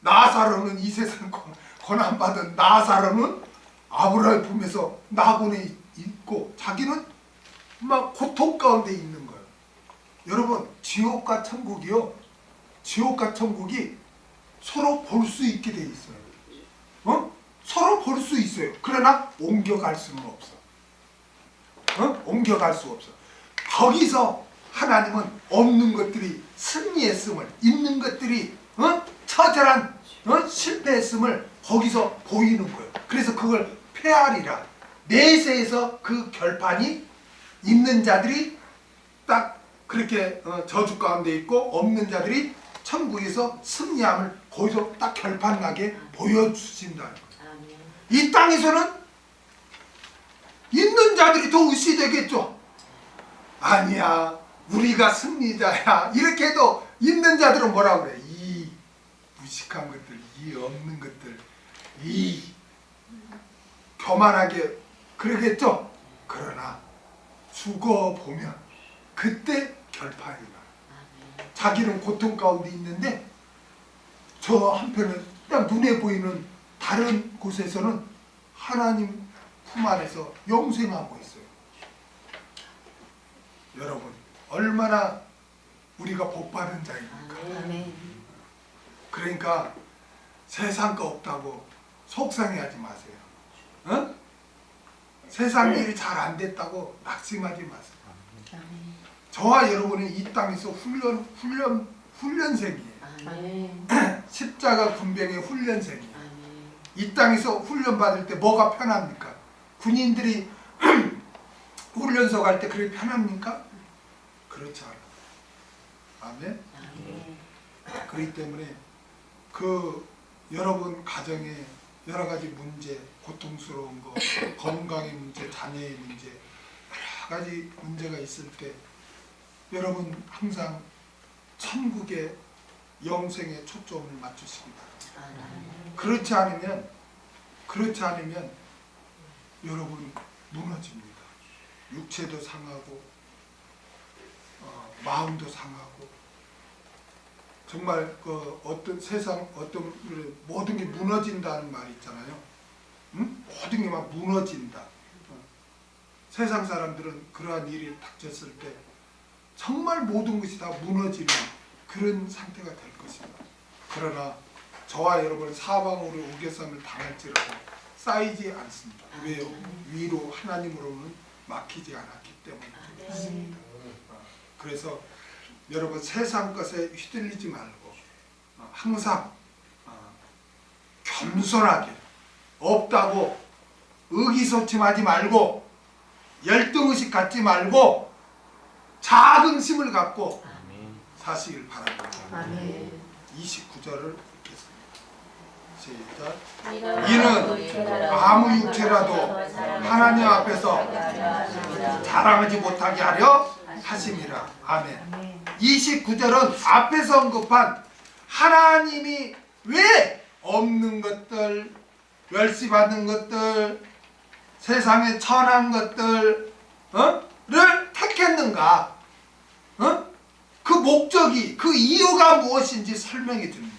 나사로는 이 세상 고난받은 나사로는 아브라함의 품에서 나곤에 있고 자기는 막 고통 가운데 있는 거예요. 여러분 지옥과 천국이요 지옥과 천국이 서로 볼 수 있게 돼 있어요. 서로 볼 수 있어요. 그러나 옮겨갈 수는 없어. 옮겨갈 수 없어. 거기서 하나님은 없는 것들이 승리했음을 있는 것들이 처절한 실패했음을 거기서 보이는 거예요. 그래서 그걸 패하리라. 내세에서 그 결판이 있는 자들이 딱 그렇게 저주 가운데 있고 없는 자들이 천국에서 승리함을 거기서 딱 결판 나게 보여주신다는 거예요. 이 땅에서는 있는 자들이 더 의시되겠죠. 아니야, 우리가 승리자야. 이렇게 해도 있는 자들은 뭐라 그래? 이 무식한 것들, 이 없는 것들, 이 교만하게 그러겠죠. 그러나 죽어보면 그때 결판이 나. 자기는 고통 가운데 있는데 저 한편은 그냥 눈에 보이는 다른 곳에서는 하나님 품 안에서 영생하고 있어요. 여러분, 얼마나 우리가 복받은 자입니까? 그러니까 세상 거 없다고 속상해하지 마세요. 어? 세상 일이 잘 안 됐다고 낙심하지 마세요. 저와 여러분은 이 땅에서 훈련생이에요. 십자가 군병의 훈련생이에요. 이 땅에서 훈련 받을 때 뭐가 편합니까? 군인들이 훈련소 갈 때 그렇게 편합니까? 그렇지 않아요. 아멘? 그렇기 때문에 그 여러분 가정에 여러 가지 문제, 고통스러운 거, 건강의 문제, 자녀의 문제, 여러 가지 문제가 있을 때 여러분 항상 천국의 영생에 초점을 맞추시기 바랍니다. 그렇지 않으면 여러분 무너집니다. 육체도 상하고 마음도 상하고 정말 그 어떤 세상 어떤 모든 게 무너진다는 말이 있잖아요. 응? 모든 게 막 무너진다. 세상 사람들은 그러한 일이 닥쳤을 때 정말 모든 것이 다 무너지는 그런 상태가 될 것입니다. 그러나 저와 여러분 사방으로 우겨쌈을 당할지라도 쌓이지 않습니다. 왜요? 위로 하나님으로는 막히지 않았기 때문에 그렇습니다. 그래서 여러분 세상 것에 휘둘리지 말고 항상 겸손하게 없다고 의기소침하지 말고 열등의식 갖지 말고 자긍심을 갖고 사시길 바랍니다. 29절을 읽겠습니다. 시작. 이는 아무 육체라도 하나님 앞에서 자랑하지 못하게 하려 하심이라. 아멘. 29절은 앞에서 언급한 하나님이 왜 없는 것들, 멸시받는 것들, 세상에 천한 것들 를 택했는가? 그 목적이, 그 이유가 무엇인지 설명해 줍니다.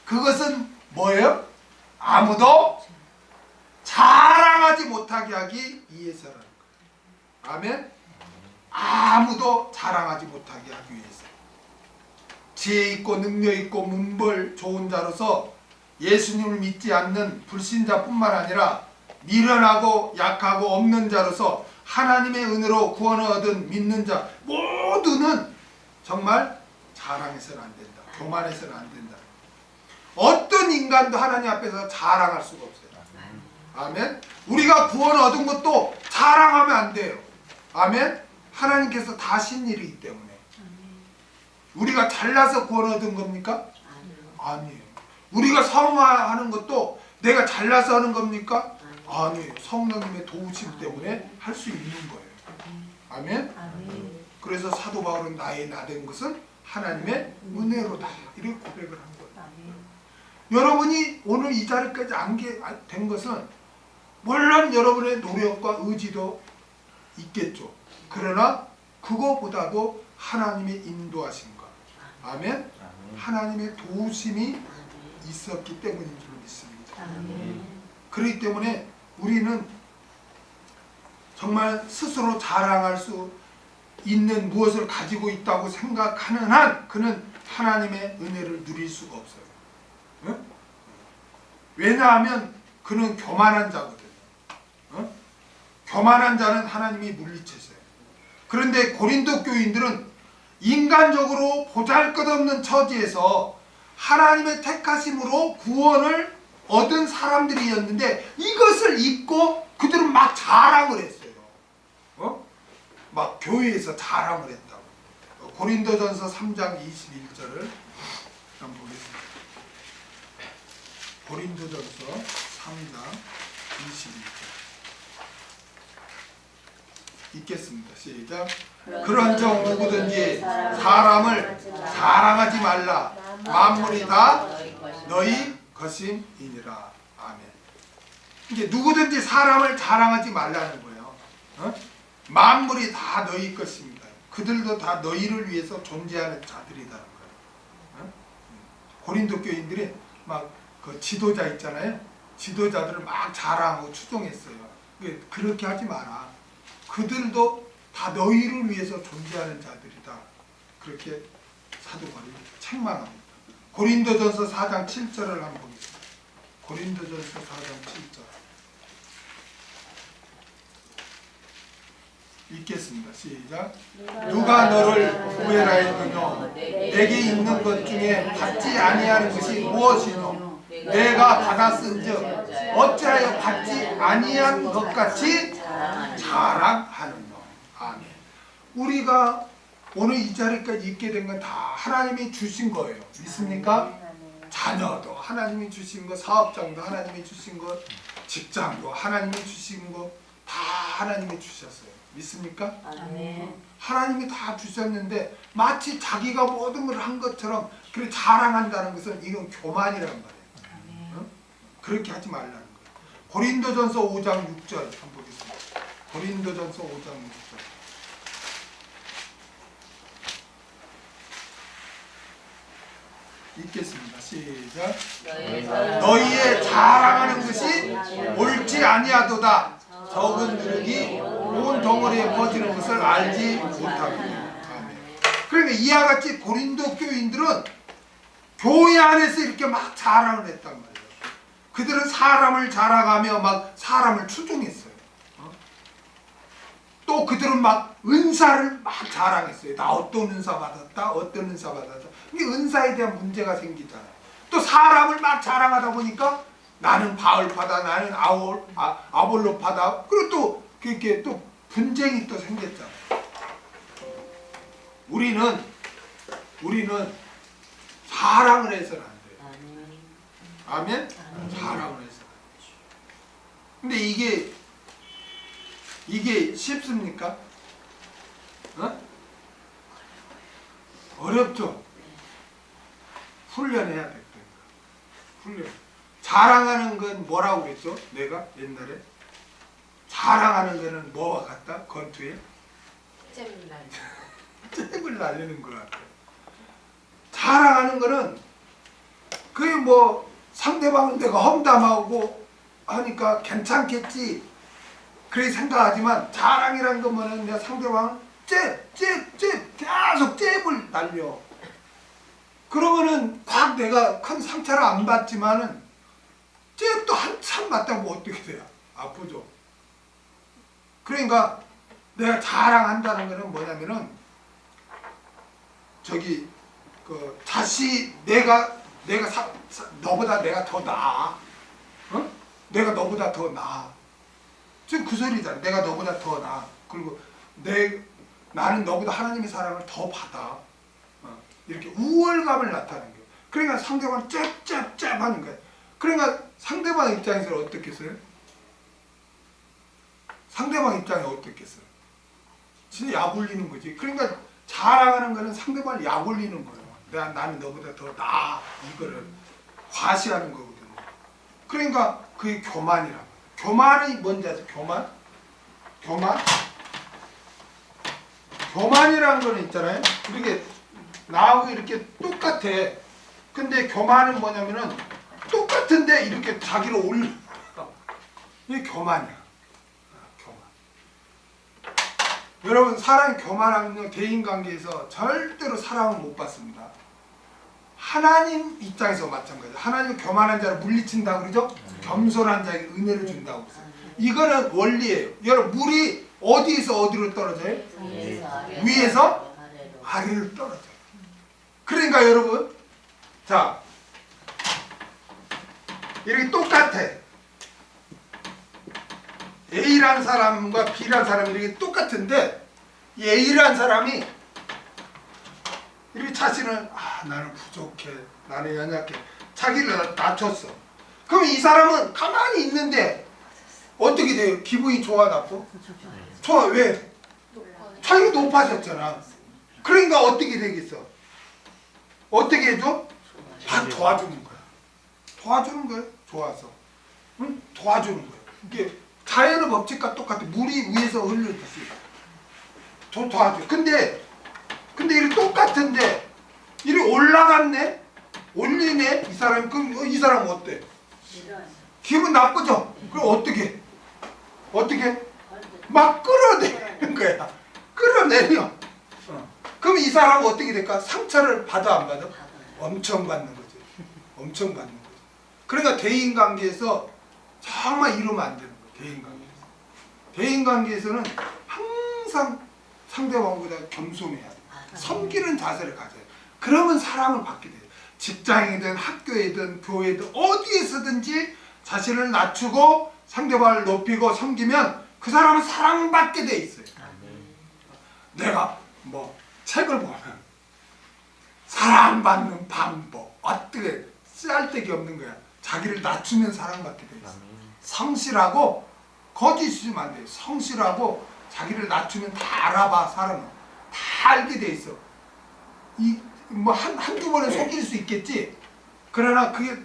그것은 뭐예요? 아무도 자랑하지 못하게 하기 위해서라는 거예요. 아멘? 아무도 자랑하지 못하게 하기 위해서. 지혜 있고 능력 있고 문벌 좋은 자로서 예수님을 믿지 않는 불신자뿐만 아니라 미련하고 약하고 없는 자로서 하나님의 은혜로 구원을 얻은 믿는 자 모두는 정말 자랑해서는 안 된다. 교만해서는 안 된다. 어떤 인간도 하나님 앞에서 자랑할 수가 없어요. 아멘. 우리가 구원 얻은 것도 자랑하면 안 돼요. 아멘. 하나님께서 다 하신 일이기 때문에. 우리가 잘나서 구원 얻은 겁니까? 아니에요. 우리가 성화하는 것도 내가 잘나서 하는 겁니까? 아니에요. 성령님의 도우심 때문에 할 수 있는 거예요. 아멘. 그래서 사도 바울은 나의 나된 것은 하나님의 은혜로다. 이렇게 고백을 한 거예요. 여러분이 오늘 이 자리까지 앉게 된 것은 물론 여러분의 노력과 의지도 있겠죠. 그러나 그거보다도 하나님의 인도하심과 아멘. 하나님의 도우심이 있었기 때문인 줄 믿습니다. 그렇기 때문에 우리는 정말 스스로 자랑할 수 있는 무엇을 가지고 있다고 생각하는 한 그는 하나님의 은혜를 누릴 수가 없어요. 응? 왜냐하면 그는 교만한 자거든요. 응? 교만한 자는 하나님이 물리치세요. 그런데 고린도 교인들은 인간적으로 보잘것없는 처지에서 하나님의 택하심으로 구원을 얻은 사람들이었는데 이것을 잊고 그들은 막 자랑을 했어요. 막 교회에서 자랑을 했다고. 고린도전서 3장 21절을 한번 보겠습니다. 고린도전서 3장 22절 읽겠습니다. 시작. 그런즉 누구든지 사람을 자랑하지 말라. 만물이 다 너희 것임이니라. 아멘. 이제 누구든지 사람을 자랑하지 말라는 거예요. 만물이 다 너희 것입니다. 그들도 다 너희를 위해서 존재하는 자들이라는 거예요. 고린도 교인들이 막 그 지도자 있잖아요. 지도자들을 막 자랑하고 추종했어요. 그렇게 하지 마라. 그들도 다 너희를 위해서 존재하는 자들이다. 그렇게 사도 바울이 책망합니다. 고린도전서 4장 7절을 한번 보겠습니다. 고린도전서 4장 7절 읽겠습니다. 시작. 누가 너를 구해라 했느냐? 내게 있는 것 중에 받지 아니하는 것이 무엇이뇨? 내가 받았은즉 어찌하여 받지 아니한 것 같이 자랑하느냐? 아멘. 우리가 오늘 이 자리까지 있게 된 건 다 하나님이 주신 거예요. 믿습니까? 자녀도 하나님이 주신 것, 사업장도 하나님이 주신 것, 직장도 하나님이 주신 것, 다 하나님이 주셨어요. 믿습니까? 아멘. 하나님이 다 주셨는데 마치 자기가 모든 걸 한 것처럼 그렇게 자랑한다는 것은 이건 교만이란 말이에요. 그렇게 하지 말라는 거예요. 고린도전서 5장 6절 한번 보겠습니다. 고린도전서 5장 6절 읽겠습니다. 시작. 너희의 자랑하는 것이 옳지 아니하도다. 적은 누룩이 온 덩어리에 퍼지는 것을 알지 못하느냐. 그러니까 이와 같이 고린도 교인들은 교회 안에서 이렇게 막 자랑을 했단 말이에요. 그들은 사람을 자랑하며 막 사람을 추종했어요. 또 그들은 막 은사를 막 자랑했어요. 나 어떤 은사 받았다, 어떤 은사 받았다. 이게 은사에 대한 문제가 생기잖아요. 또 사람을 막 자랑하다 보니까 나는 바울파다, 나는 아볼로파다. 그리고 또 그렇게 또 분쟁이 또 생겼잖아요. 우리는 자랑을 해서는 안 돼요. 아멘? 자랑을 해서는 안 돼요. 근데 이게 쉽습니까? 어렵죠? 훈련해야 될 거예요. 훈련. 자랑하는 건 뭐라고 그랬죠? 내가 옛날에 자랑하는 거는 뭐와 같다? 권투에 잽을 날리는 것 같아요. 자랑하는 거는 그게 뭐 상대방은 내가 험담하고 하니까 괜찮겠지 그렇게 생각하지만 자랑이란 것만은 내가 상대방을 계속 잽을 날려. 그러면은 꽉 내가 큰 상처를 안 받지만은 잽도 한참 맞다고 어떻게 돼요? 아프죠. 그러니까 내가 자랑한다는 거는 뭐냐면은 저기 그 너보다 내가 더 나아. 내가 너보다 더 나아. 지금 그 소리잖아. 내가 너보다 더 나아. 그리고 나는 너보다 하나님의 사랑을 더 받아. 이렇게 우월감을 나타내는 거예요. 그러니까 상대방을 짭짭짭 하는 거예요. 그러니까 상대방 입장에서 어떻겠어요? 상대방 입장에 어떻겠어요? 진짜 약 올리는 거지. 그러니까 자랑하는 거는 상대방을 약 올리는 거예요. 나는 너보다 더 나아. 이거를 과시하는 거거든요. 그러니까 그게 교만이라고. 교만이 뭔지 아세요? 교만이라는 거는 있잖아요. 이렇게 나하고 이렇게 똑같아. 근데 교만은 뭐냐면은 똑같은데 이렇게 자기를 올려. 이게 교만이야. 교만. 여러분 사람이 교만하면요 대인관계에서 절대로 사랑을 못 받습니다. 하나님 입장에서 마찬가지예요. 하나님은 교만한 자를 물리친다고 그러죠? 겸손한 자에게 은혜를 준다고 그러죠. 이거는 원리예요. 여러분 물이 어디에서 어디로 떨어져요? 위에서 아래로 떨어져요. 그러니까 여러분 자 이렇게 똑같아. A라는 사람과 B라는 사람이 이렇게 똑같은데 이 A라는 사람이 우리 자신은 나는 부족해, 나는 연약해, 자기를 낮췄어. 그럼 이 사람은 가만히 있는데 어떻게 돼요? 기분이 좋아, 나빠? 좋아. 왜? 자기가 높아졌잖아. 그러니까 어떻게 되겠어? 어떻게 해줘? 다 도와주는 거야. 도와주는 거야. 좋아서. 응? 도와주는 거야. 이게 자연의 법칙과 똑같아. 물이 위에서 흘러듯이 도와줘. 근데 이게 똑같은데 이리 올라갔네? 올리네? 이 사람이. 그럼 이 사람은 어때? 기분 나쁘죠? 그럼 어떻게? 막 끌어내는 거야. 끌어내려. 그럼 이 사람은 어떻게 될까? 상처를 받아, 안 받아? 엄청 받는 거지. 엄청 받는 거지. 그러니까 대인관계에서 정말 이러면 안 되는 거야. 대인관계에서는 항상 상대방보다 겸손해야 돼. 섬기는 자세를 가져야 돼. 그러면 사랑을 받게 돼. 직장이든 학교이든 교회든 어디에서든지 자신을 낮추고 상대방을 높이고 섬기면 그 사람은 사랑받게 돼 있어요. 내가 책을 보면 사랑받는 방법 어떻게 쓸데기 없는 거야. 자기를 낮추면 사랑받게 돼 있어. 성실하고 거짓이면 안 돼. 성실하고 자기를 낮추면 다 알아봐. 사람은 다 알게 돼 있어. 한두 번에 속일 수 있겠지. 그러나 그게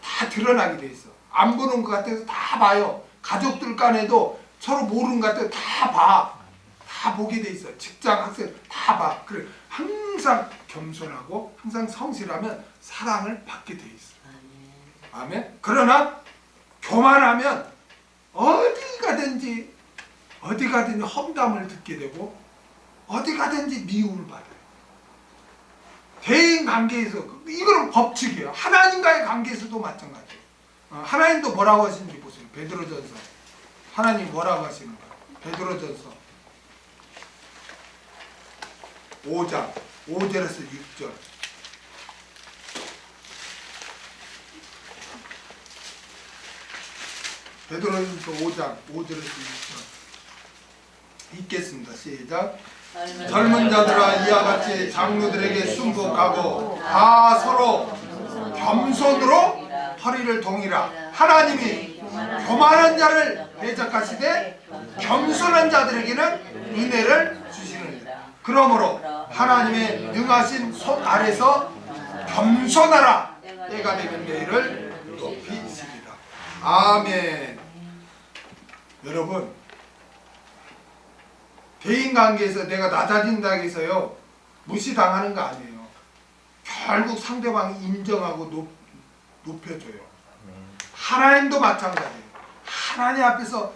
다 드러나게 돼 있어. 안 보는 것 같아서 다 봐요. 가족들 간에도 서로 모르는 것 같아서 다 봐. 다 보게 돼 있어. 직장, 학생 다 봐. 그래. 항상 겸손하고 항상 성실하면 사랑을 받게 돼 있어. 아멘. 그러나 교만하면 어디 가든지 험담을 듣게 되고 어디 가든지 미움을 받아요. 대인 관계에서 이거는 법칙이에요. 하나님과의 관계에서도 마찬가지예요. 하나님도 뭐라고 하시는지 보세요. 베드로전서. 하나님 뭐라고 하시는가? 베드로전서 5장 5절에서 6절. 베드로전서 5장 5절에서 6절. 읽겠습니다. 시작. 젊은 자들아 이와 같이 장로들에게 순복하고 다 서로 겸손으로 허리를 동이라. 하나님이 교만한 자를 대적하시되 겸손한 자들에게는 은혜를 주시느니라. 그러므로 하나님의 능하신 손 아래서 겸손하라. 때가 되면 내일을 높이시리라. 아멘. 여러분, 대인관계에서 내가 낮아진다고 해서요 무시당하는 거 아니에요. 결국 상대방이 인정하고 높여줘요. 하나님도 마찬가지예요. 하나님 앞에서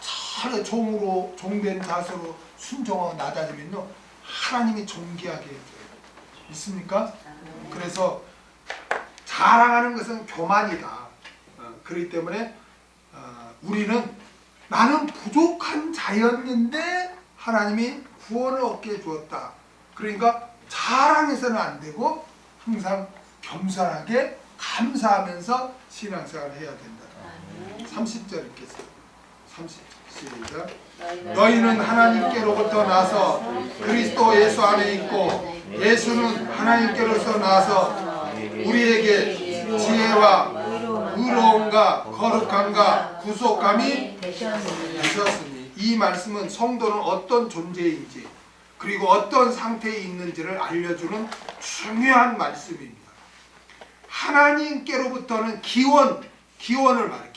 차라리 종된 자세로 순종하고 낮아지면요 하나님이 존귀하게 해줘요. 있습니까? 그래서 자랑하는 것은 교만이다. 그렇기 때문에 우리는 나는 부족한 자였는데 하나님이 구원을 얻게 해주었다. 그러니까 자랑해서는 안 되고 항상 겸손하게 감사하면서 신앙생활을 해야 된다. 30절 읽겠습니다. 30절 시작. 너희는 하나님께로부터 나서 그리스도 예수 안에 있고 예수는 하나님께로서 나서 우리에게 지혜와 의로움과 거룩함과 구속감이 되셨으니. 이 말씀은 성도는 어떤 존재인지 그리고 어떤 상태에 있는지를 알려주는 중요한 말씀입니다. 하나님께로부터는 기원을 말해.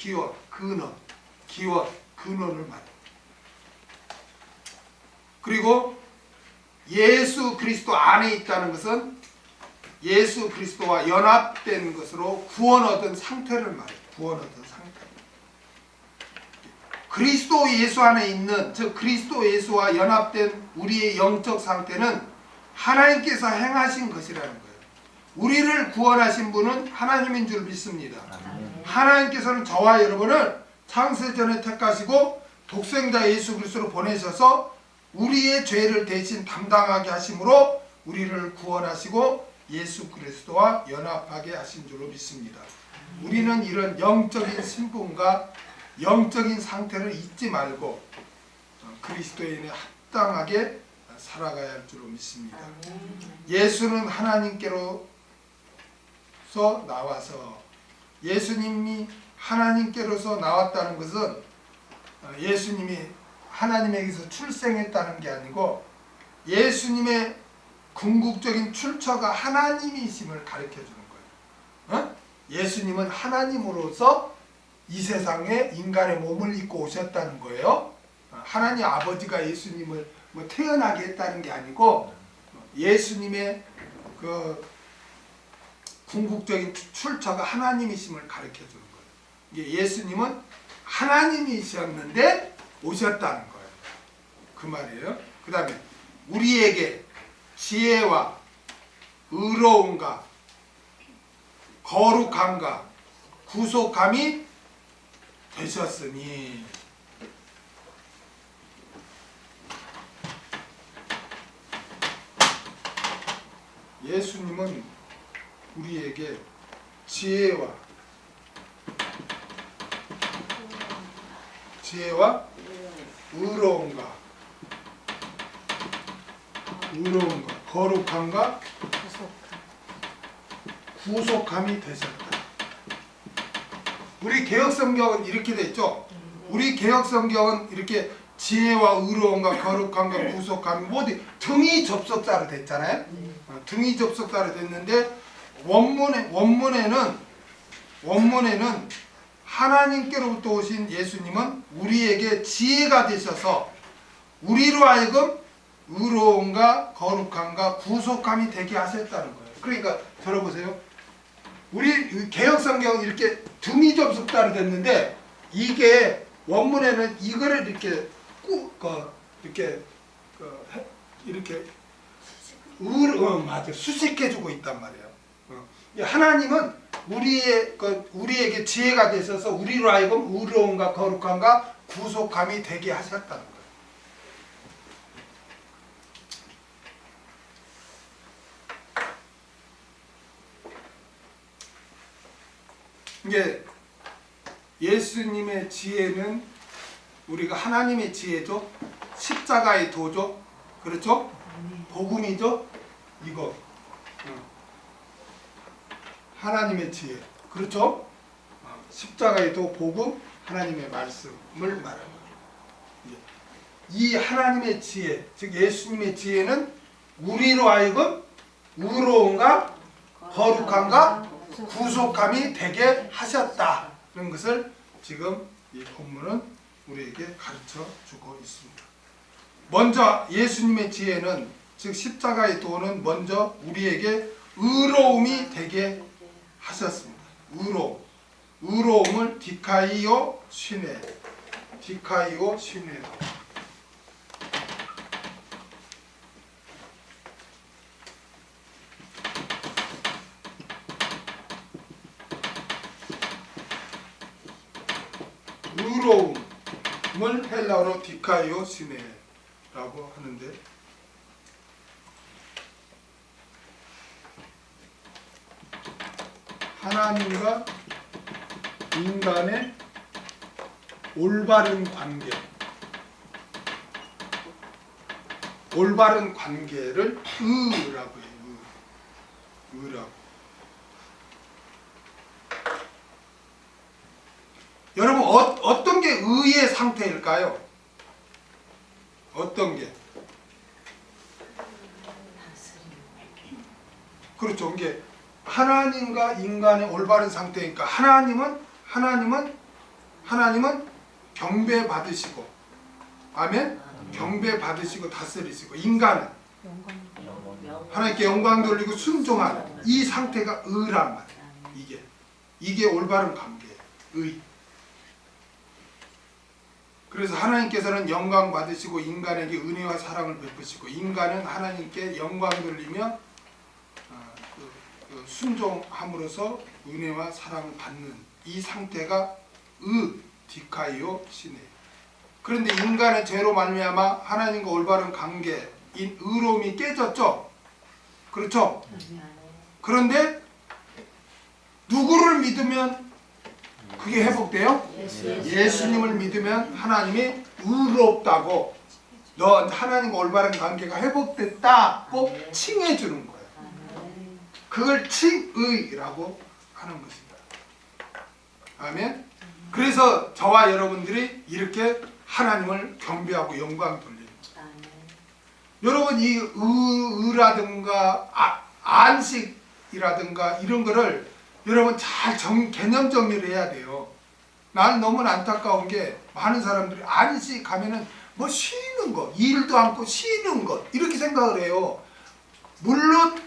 근원을 말해. 그리고 예수 그리스도 안에 있다는 것은 예수 그리스도와 연합된 것으로 구원 얻은 상태를 말해요. 구원 얻은 상태. 그리스도 예수 안에 있는, 즉 그리스도 예수와 연합된 우리의 영적 상태는 하나님께서 행하신 것이라는 거예요. 우리를 구원하신 분은 하나님인 줄 믿습니다. 하나님께서는 저와 여러분을 창세전에 택하시고 독생자 예수 그리스도로 보내셔서 우리의 죄를 대신 담당하게 하심으로 우리를 구원하시고 예수 그리스도와 연합하게 하신 줄로 믿습니다. 우리는 이런 영적인 신분과 영적인 상태를 잊지 말고 그리스도인에 합당하게 살아가야 할 줄로 믿습니다. 예수는 하나님께로서 나와서 예수님이 하나님께로서 나왔다는 것은 예수님이 하나님에게서 출생했다는 게 아니고 예수님의 궁극적인 출처가 하나님이심을 가르쳐주는 거예요. 예수님은 하나님으로서 이 세상에 인간의 몸을 입고 오셨다는 거예요. 하나님 아버지가 예수님을 태어나게 했다는 게 아니고 예수님의 그 궁극적인 출처가 하나님이심을 가르쳐주는 거예요. 이게 예수님은 하나님이셨는데 오셨다는 거예요. 그 말이에요. 그 다음에 우리에게 지혜와 의로움과 거룩함과 구속함이 되셨으니 예수님은 우리에게 지혜와 의로움과 거룩함과 구속함이 되셨다. 우리 개혁성경은 이렇게 돼 있죠. 우리 개혁성경은 이렇게 지혜와 의로움과 거룩함과 구속함이 모두 등이 접속사로 됐잖아요. 등이 접속사로 됐는데 원문에는 하나님께로부터 오신 예수님은 우리에게 지혜가 되셔서 우리로 하여금 의로움과 거룩함과 구속함이 되게 하셨다는 거예요. 그러니까 들어보세요. 우리 개혁성경은 이렇게 등이 접속사로 됐는데 이게 원문에는 이거를 이렇게 맞아 수식해주고 있단 말이에요. 하나님은 우리에게 지혜가 되셔서 우리로 하여금 의로움과 거룩함과 구속함이 되게 하셨다는 거예요. 이게 예수님의 지혜는 우리가 하나님의 지혜죠. 십자가의 도죠. 그렇죠? 복음이죠. 이거 하나님의 지혜. 그렇죠? 십자가의 도, 복음, 하나님의 말씀을 말하는 거예요. 이 하나님의 지혜, 즉 예수님의 지혜는 우리로 하여금 의로움과 거룩함과 구속함이 되게 하셨다는 것을 지금 이 본문은 우리에게 가르쳐 주고 있습니다. 먼저 예수님의 지혜는 즉 십자가의 도는 먼저 우리에게 의로움이 되게 하셨습니다. 의로움을 디카이오 시네, 의로움을 헬라어로 디카이오 시네라고 하는데 하나님과 인간의 올바른 관계를 의라고 해요. 의라고. 여러분 어떤 게 의의 상태일까요? 어떤 게? 그렇죠. 이게 하나님과 인간의 올바른 상태니까 하나님은 경배 받으시고, 아멘. 경배 받으시고 다스리시고, 인간은 하나님께 영광 돌리고 순종하는 이 상태가 의란 말이에요. 이게 올바른 관계예요. 의. 그래서 하나님께서는 영광 받으시고 인간에게 은혜와 사랑을 베푸시고 인간은 하나님께 영광 돌리며 순종함으로써 은혜와 사랑을 받는 이 상태가 디카이오 시네. 그런데 인간의 죄로 말미암아 하나님과 올바른 관계인 의로움이 깨졌죠. 그렇죠? 그런데 누구를 믿으면 그게 회복돼요? 예수님을 믿으면 하나님이 의롭다고 너 하나님과 올바른 관계가 회복됐다고 칭해주는 거예요. 그걸 칭의라고 하는 것입니다. 아멘. 그래서 저와 여러분들이 이렇게 하나님을 경배하고 영광 돌립니다. 여러분 이 의라든가 안식이라든가 이런 거를 여러분 잘 개념 정리를 해야 돼요. 나는 너무 안타까운 게 많은 사람들이 안식하면은 뭐 쉬는 것, 일도 않고 쉬는 것 이렇게 생각을 해요. 물론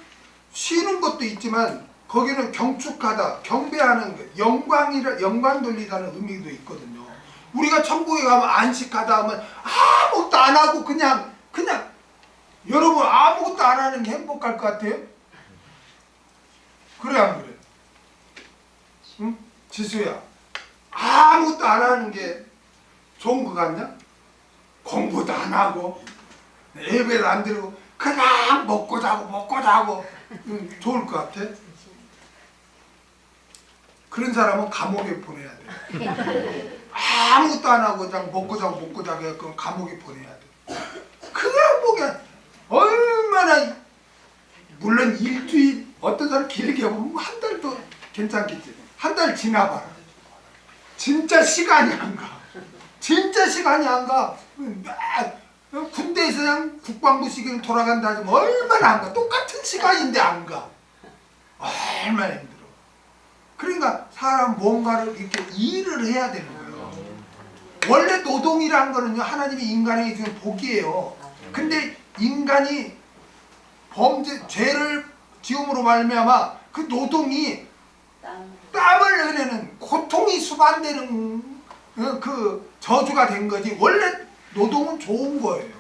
쉬는 것도 있지만 거기는 경축하다, 경배하는 것, 영광 돌리다는 의미도 있거든요. 우리가 천국에 가면 안식하다 하면 아무것도 안 하고 그냥 여러분 아무것도 안 하는 게 행복할 것 같아요? 그래 안 그래? 응? 지수야, 아무것도 안 하는 게 좋은 것 같냐? 공부도 안 하고 예배도 안 드리고 그냥 먹고 자고 좋을 것 같아? 그런 사람은 감옥에 보내야 돼. 아무것도 안 하고 그냥 먹고 자고 해서 감옥에 보내야 돼. 그 행복이 얼마나, 물론 일주일, 어떤 사람 길게 보면 한 달도 괜찮겠지. 한 달 지나봐라. 진짜 시간이 안 가. 진짜 시간이 안 가. 군대에서 그냥 국방부 시기를 돌아간다 하지만 얼마나 안 가. 똑같은 시간인데 안 가. 얼마나 힘들어. 그러니까 사람 뭔가를 이렇게 일을 해야 되는 거예요. 원래 노동이란 거는요, 하나님이 인간에게 주는 복이에요. 근데 인간이 죄를 지음으로 말미암아 그 노동이 땀을 흘리는 고통이 수반되는 그 저주가 된 거지. 원래 노동은 좋은 거예요.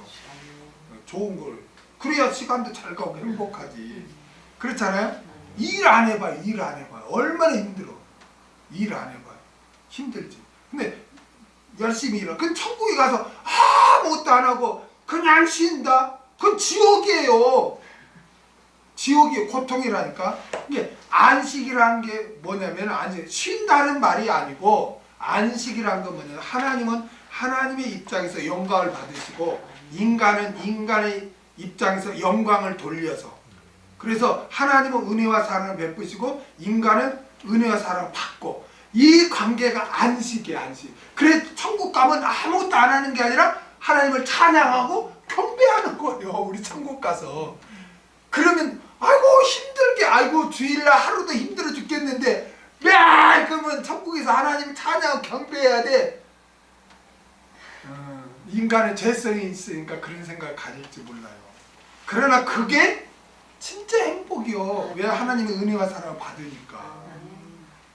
좋은 걸. 그래야 시간도 잘 가고 행복하지. 그렇잖아요? 일 안 해봐요. 일 안 해봐요. 얼마나 힘들어. 일 안 해봐요. 힘들지. 근데 열심히 일하. 그 천국에 가서 아무것도 안 하고 그냥 쉰다? 그건 지옥이에요. 지옥이 고통이라니까. 이게 안식이라는 게 뭐냐면 쉰다는 말이 아니고, 안식이라는 건 뭐냐면 하나님은 하나님의 입장에서 영광을 받으시고 인간은 인간의 입장에서 영광을 돌려서, 그래서 하나님은 은혜와 사랑을 베푸시고 인간은 은혜와 사랑을 받고, 이 관계가 안식이에요. 안식. 그래 천국 가면 아무것도 안 하는 게 아니라 하나님을 찬양하고 경배하는 거예요. 우리 천국 가서. 그러면 아이고 힘들게, 아이고 주일날 하루도 힘들어 죽겠는데 그러면 천국에서 하나님을 찬양하고 경배해야 돼. 인간의 죄성이 있으니까 그런 생각을 가질지 몰라요. 그러나 그게 진짜 행복이요. 왜? 하나님의 은혜와 사랑을 받으니까.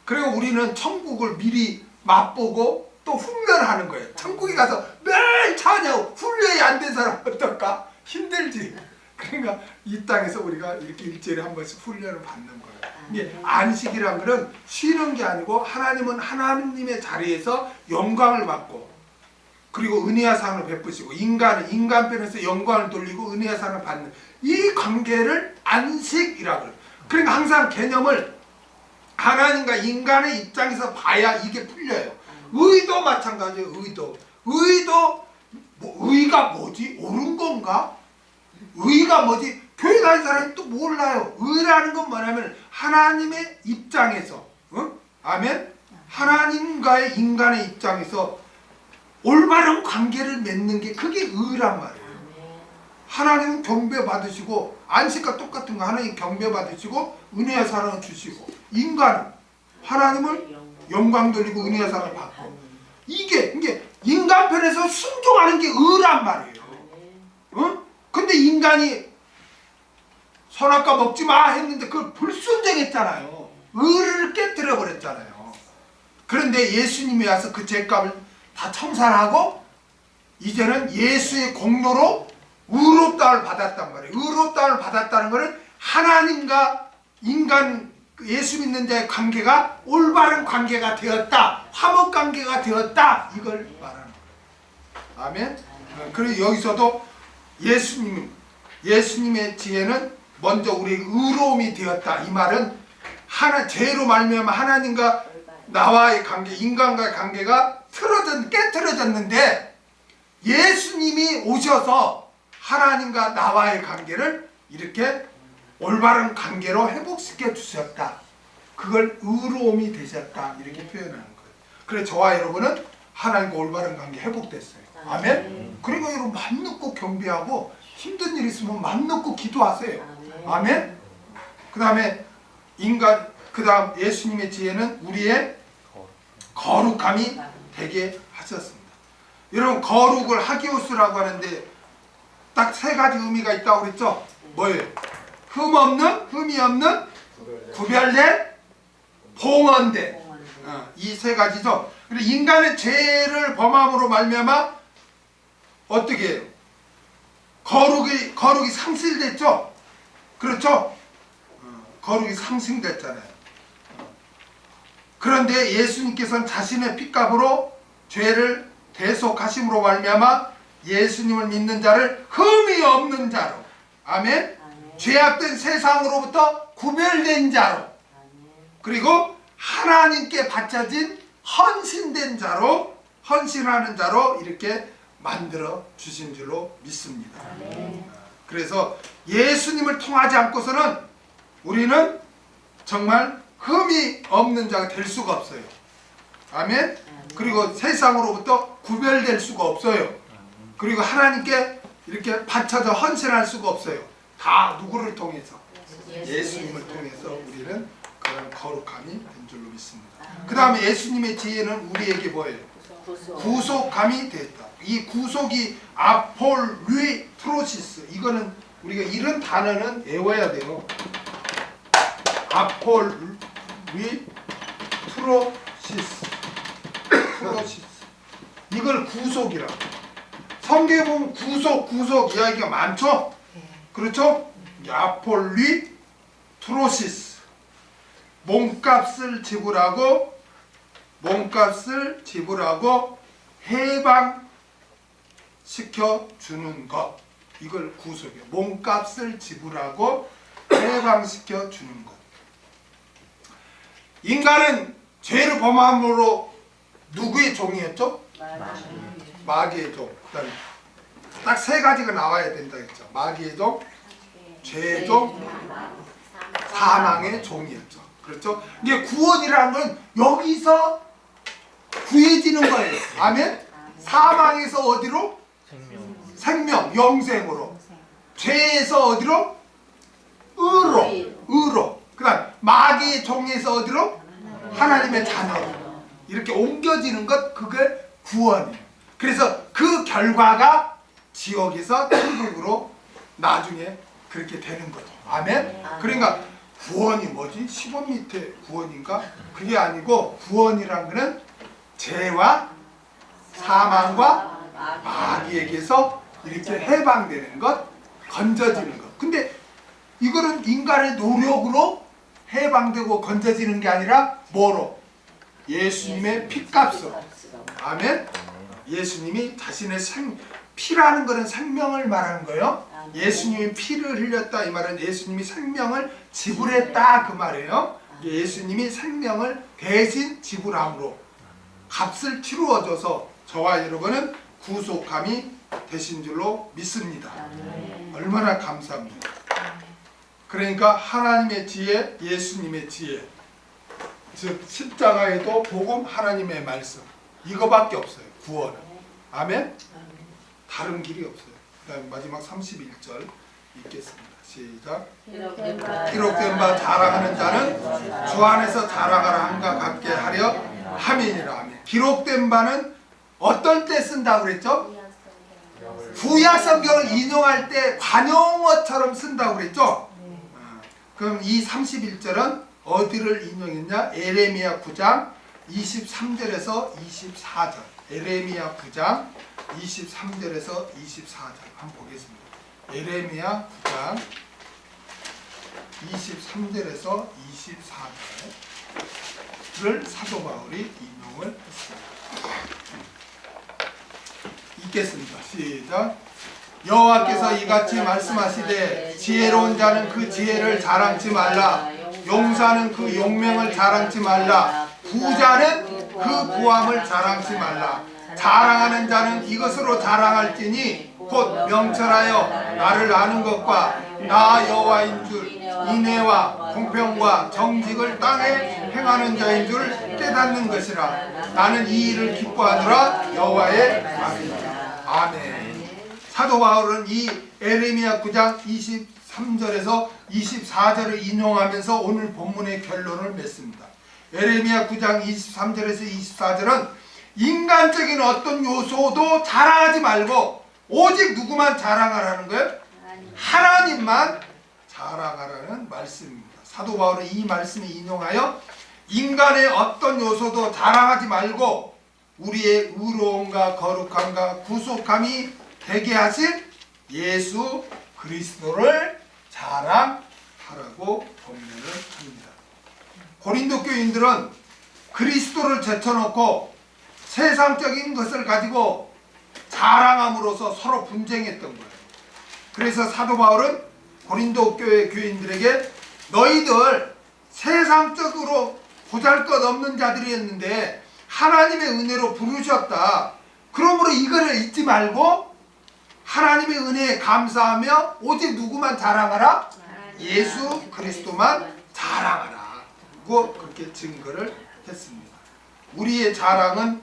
그리고 우리는 천국을 미리 맛보고 또 훈련하는 거예요. 천국에 가서 매일 찬양하고 훈련이 안 된 사람 어떨까? 힘들지. 그러니까 이 땅에서 우리가 이렇게 일주일에 한 번씩 훈련을 받는 거예요. 이게 안식이란 것은 쉬는 게 아니고 하나님은 하나님의 자리에서 영광을 받고, 그리고 은혜와 사랑을 베푸시고 인간은 인간편에서 영광을 돌리고 은혜와 사랑을 받는 이 관계를 안식이라고 해요. 그러니까 항상 개념을 하나님과 인간의 입장에서 봐야 이게 풀려요. 의도 마찬가지예요. 의도 의가 뭐지? 옳은 건가? 의가 뭐지? 교회 다니는 사람이 또 몰라요. 의라는 건 뭐냐면 하나님의 입장에서, 아멘? 하나님과의 인간의 입장에서 올바른 관계를 맺는 게 그게 의란 말이에요. 하나님은 경배 받으시고, 안식과 똑같은 거 하나님 경배 받으시고 은혜와 사랑을 주시고, 인간은 하나님을 영광 돌리고 은혜와 사랑을 받고, 이게 인간 편에서 순종하는 게 의란 말이에요. 근데 인간이 선악과 먹지 마 했는데 그걸 불순종했잖아요. 의를 깨뜨려 버렸잖아요. 그런데 예수님이 와서 그 죄값을 다 청산하고 이제는 예수의 공로로 의롭다를 받았단 말이에요. 의롭다를 받았다는 것은 하나님과 인간, 예수 믿는 자의 관계가 올바른 관계가 되었다, 화목 관계가 되었다, 이걸 말하는 거예요. 아멘. 그리고 여기서도 예수님의 지혜는 먼저 우리 의로움이 되었다. 이 말은 죄로 말미암아 하나님과 나와의 관계, 인간과의 관계가 깨트려졌는데 예수님이 오셔서 하나님과 나와의 관계를 이렇게 올바른 관계로 회복시켜 주셨다. 그걸 의로움이 되셨다. 이렇게 표현하는 거예요. 그래서 저와 여러분은 하나님과 올바른 관계 회복됐어요. 아멘. 그리고 여러분 맘 놓고 경배하고 힘든 일 있으면 맘 놓고 기도하세요. 아멘. 그 다음에 예수님의 지혜는 우리의 거룩함이 되게 하셨습니다. 여러분 거룩을 하기오스라고 하는데 딱 세 가지 의미가 있다고 그랬죠? 뭐예요? 흠이 없는 구별된 봉헌된 이 세 가지죠. 그리고 인간의 죄를 범함으로 말미암아 어떻게 해요? 거룩이 상실됐죠? 그렇죠? 거룩이 상승됐잖아요. 그런데 예수님께서는 자신의 핏값으로 죄를 대속하심으로 말미암아 예수님을 믿는 자를 흠이 없는 자로, 아멘, 죄악된 세상으로부터 구별된 자로, 그리고 하나님께 바쳐진 헌신된 자로, 헌신하는 자로 이렇게 만들어 주신 줄로 믿습니다. 그래서 예수님을 통하지 않고서는 우리는 정말 흠이 없는 자가 될 수가 없어요. 아멘. 그리고 세상으로부터 구별될 수가 없어요. 그리고 하나님께 이렇게 바쳐져 헌신할 수가 없어요. 다 누구를 통해서? 예수님을 통해서 우리는 그런 거룩함이 된 줄로 믿습니다. 그 다음에 예수님의 지혜는 우리에게 뭐예요? 구속감이 됐다. 이 구속이 아폴리트로시스, 이거는 우리가 이런 단어는 외워야 돼요. 아폴리트로시스, 이걸 구속이라. 성경에 보면 구속 이야기가 많죠? 그렇죠? 아폴리트로시스, 몸값을 지불하고 해방시켜 주는 것, 이걸 구속이에요. 몸값을 지불하고 해방시켜 주는 것. 인간은 죄를 범함으로 누구의 종이었죠? 마귀의 종. 딱 세 가지가 나와야 된다 했죠. 마귀의 종, 죄의 종, 사망의 종이었죠. 그렇죠? 이게 구원이라는 건 여기서 구해지는 거예요. 아멘? 사망에서 어디로? 생명, 영생으로. 죄에서 어디로? 의로. 그 다음 마귀의 종에서 어디로? 하나님의 자녀로. 이렇게 옮겨지는 것, 그게 구원이에요. 그래서 그 결과가 지옥에서 천국으로 나중에 그렇게 되는 거죠. 아멘? 그러니까 구원이 뭐지? 10원 밑에 구원인가? 그게 아니고 구원이란 거는 죄와 사망과 마귀에게서 이렇게 해방되는 것, 건져지는 것. 근데 이거는 인간의 노력으로 해방되고 건져지는 게 아니라 뭐로? 예수님의 핏값으로. 아멘? 예수님이 자신의 피라는 것은 생명을 말하는 거예요. 예수님이 피를 흘렸다 이 말은 예수님이 생명을 지불했다 그 말이에요. 예수님이 생명을 대신 지불함으로 값을 치루어줘서 저와 여러분은 구속함이 되신 줄로 믿습니다. 얼마나 감사합니다. 그러니까 하나님의 지혜, 예수님의 지혜, 즉 십자가에도 복음, 하나님의 말씀, 이거밖에 없어요. 구원. 아멘? 다른 길이 없어요. 그 다음 마지막 31절 읽겠습니다. 시작. 기록된 바 자랑하는 자는 주 안에서 자랑하라 함과 같게 하려 함이니라. 아멘. 기록된 바는 어떨 때 쓴다고 그랬죠? 구약 성경을 인용할 때 관용어처럼 쓴다고 그랬죠? 그럼 이 31절은 어디를 인용했냐? 에레미야 9장 23절에서 24절. 에레미야 9장 23절에서 24절 한번 보겠습니다. 에레미야 9장 23절에서 24절을 사도 바울이 인용을 했습니다. 읽겠습니다. 시작. 여호와께서 이같이 말씀하시되 지혜로운 자는 그 지혜를 자랑치 말라. 용사는 그 용명을 자랑치 말라. 부자는 그 부함을 자랑치 말라. 자랑하는 자는 이것으로 자랑할지니 곧 명철하여 나를 아는 것과 나 여호와인 줄 인애와 공평과 정직을 땅에 행하는 자인 줄 깨닫는 것이라. 나는 이 일을 기뻐하노라. 여호와의 말이다. 아멘. 사도 바울은 이 에레미야 9장 23절에서 24절을 인용하면서 오늘 본문의 결론을 맺습니다. 에레미야 9장 23절에서 24절은 인간적인 어떤 요소도 자랑하지 말고 오직 누구만 자랑하라는 거예요? 하나님만 자랑하라는 말씀입니다. 사도 바울은 이 말씀을 인용하여 인간의 어떤 요소도 자랑하지 말고 우리의 의로움과 거룩함과 구속함이 되게 하신 예수 그리스도를 자랑하라고 권면을 합니다. 고린도 교인들은 그리스도를 제쳐놓고 세상적인 것을 가지고 자랑함으로써 서로 분쟁했던 거예요. 그래서 사도 바울은 고린도 교회 교인들에게 너희들 세상적으로 보잘것없는 자들이었는데 하나님의 은혜로 부르셨다. 그러므로 이거를 잊지 말고 하나님의 은혜에 감사하며 오직 누구만 자랑하라? 예수 그리스도만 자랑하라. 그렇게 증거를 했습니다. 우리의 자랑은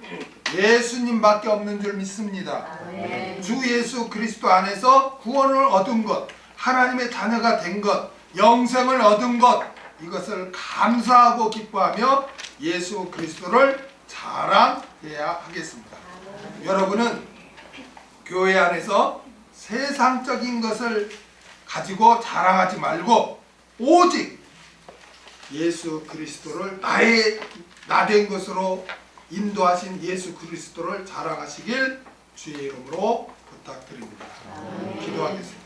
예수님밖에 없는 줄 믿습니다. 주 예수 그리스도 안에서 구원을 얻은 것, 하나님의 자녀가 된 것, 영생을 얻은 것, 이것을 감사하고 기뻐하며 예수 그리스도를 자랑해야 하겠습니다. 여러분은 교회 안에서 세상적인 것을 가지고 자랑하지 말고 오직 예수 그리스도를 나의 나된 것으로 인도하신 예수 그리스도를 자랑하시길 주의 이름으로 부탁드립니다. 기도하겠습니다.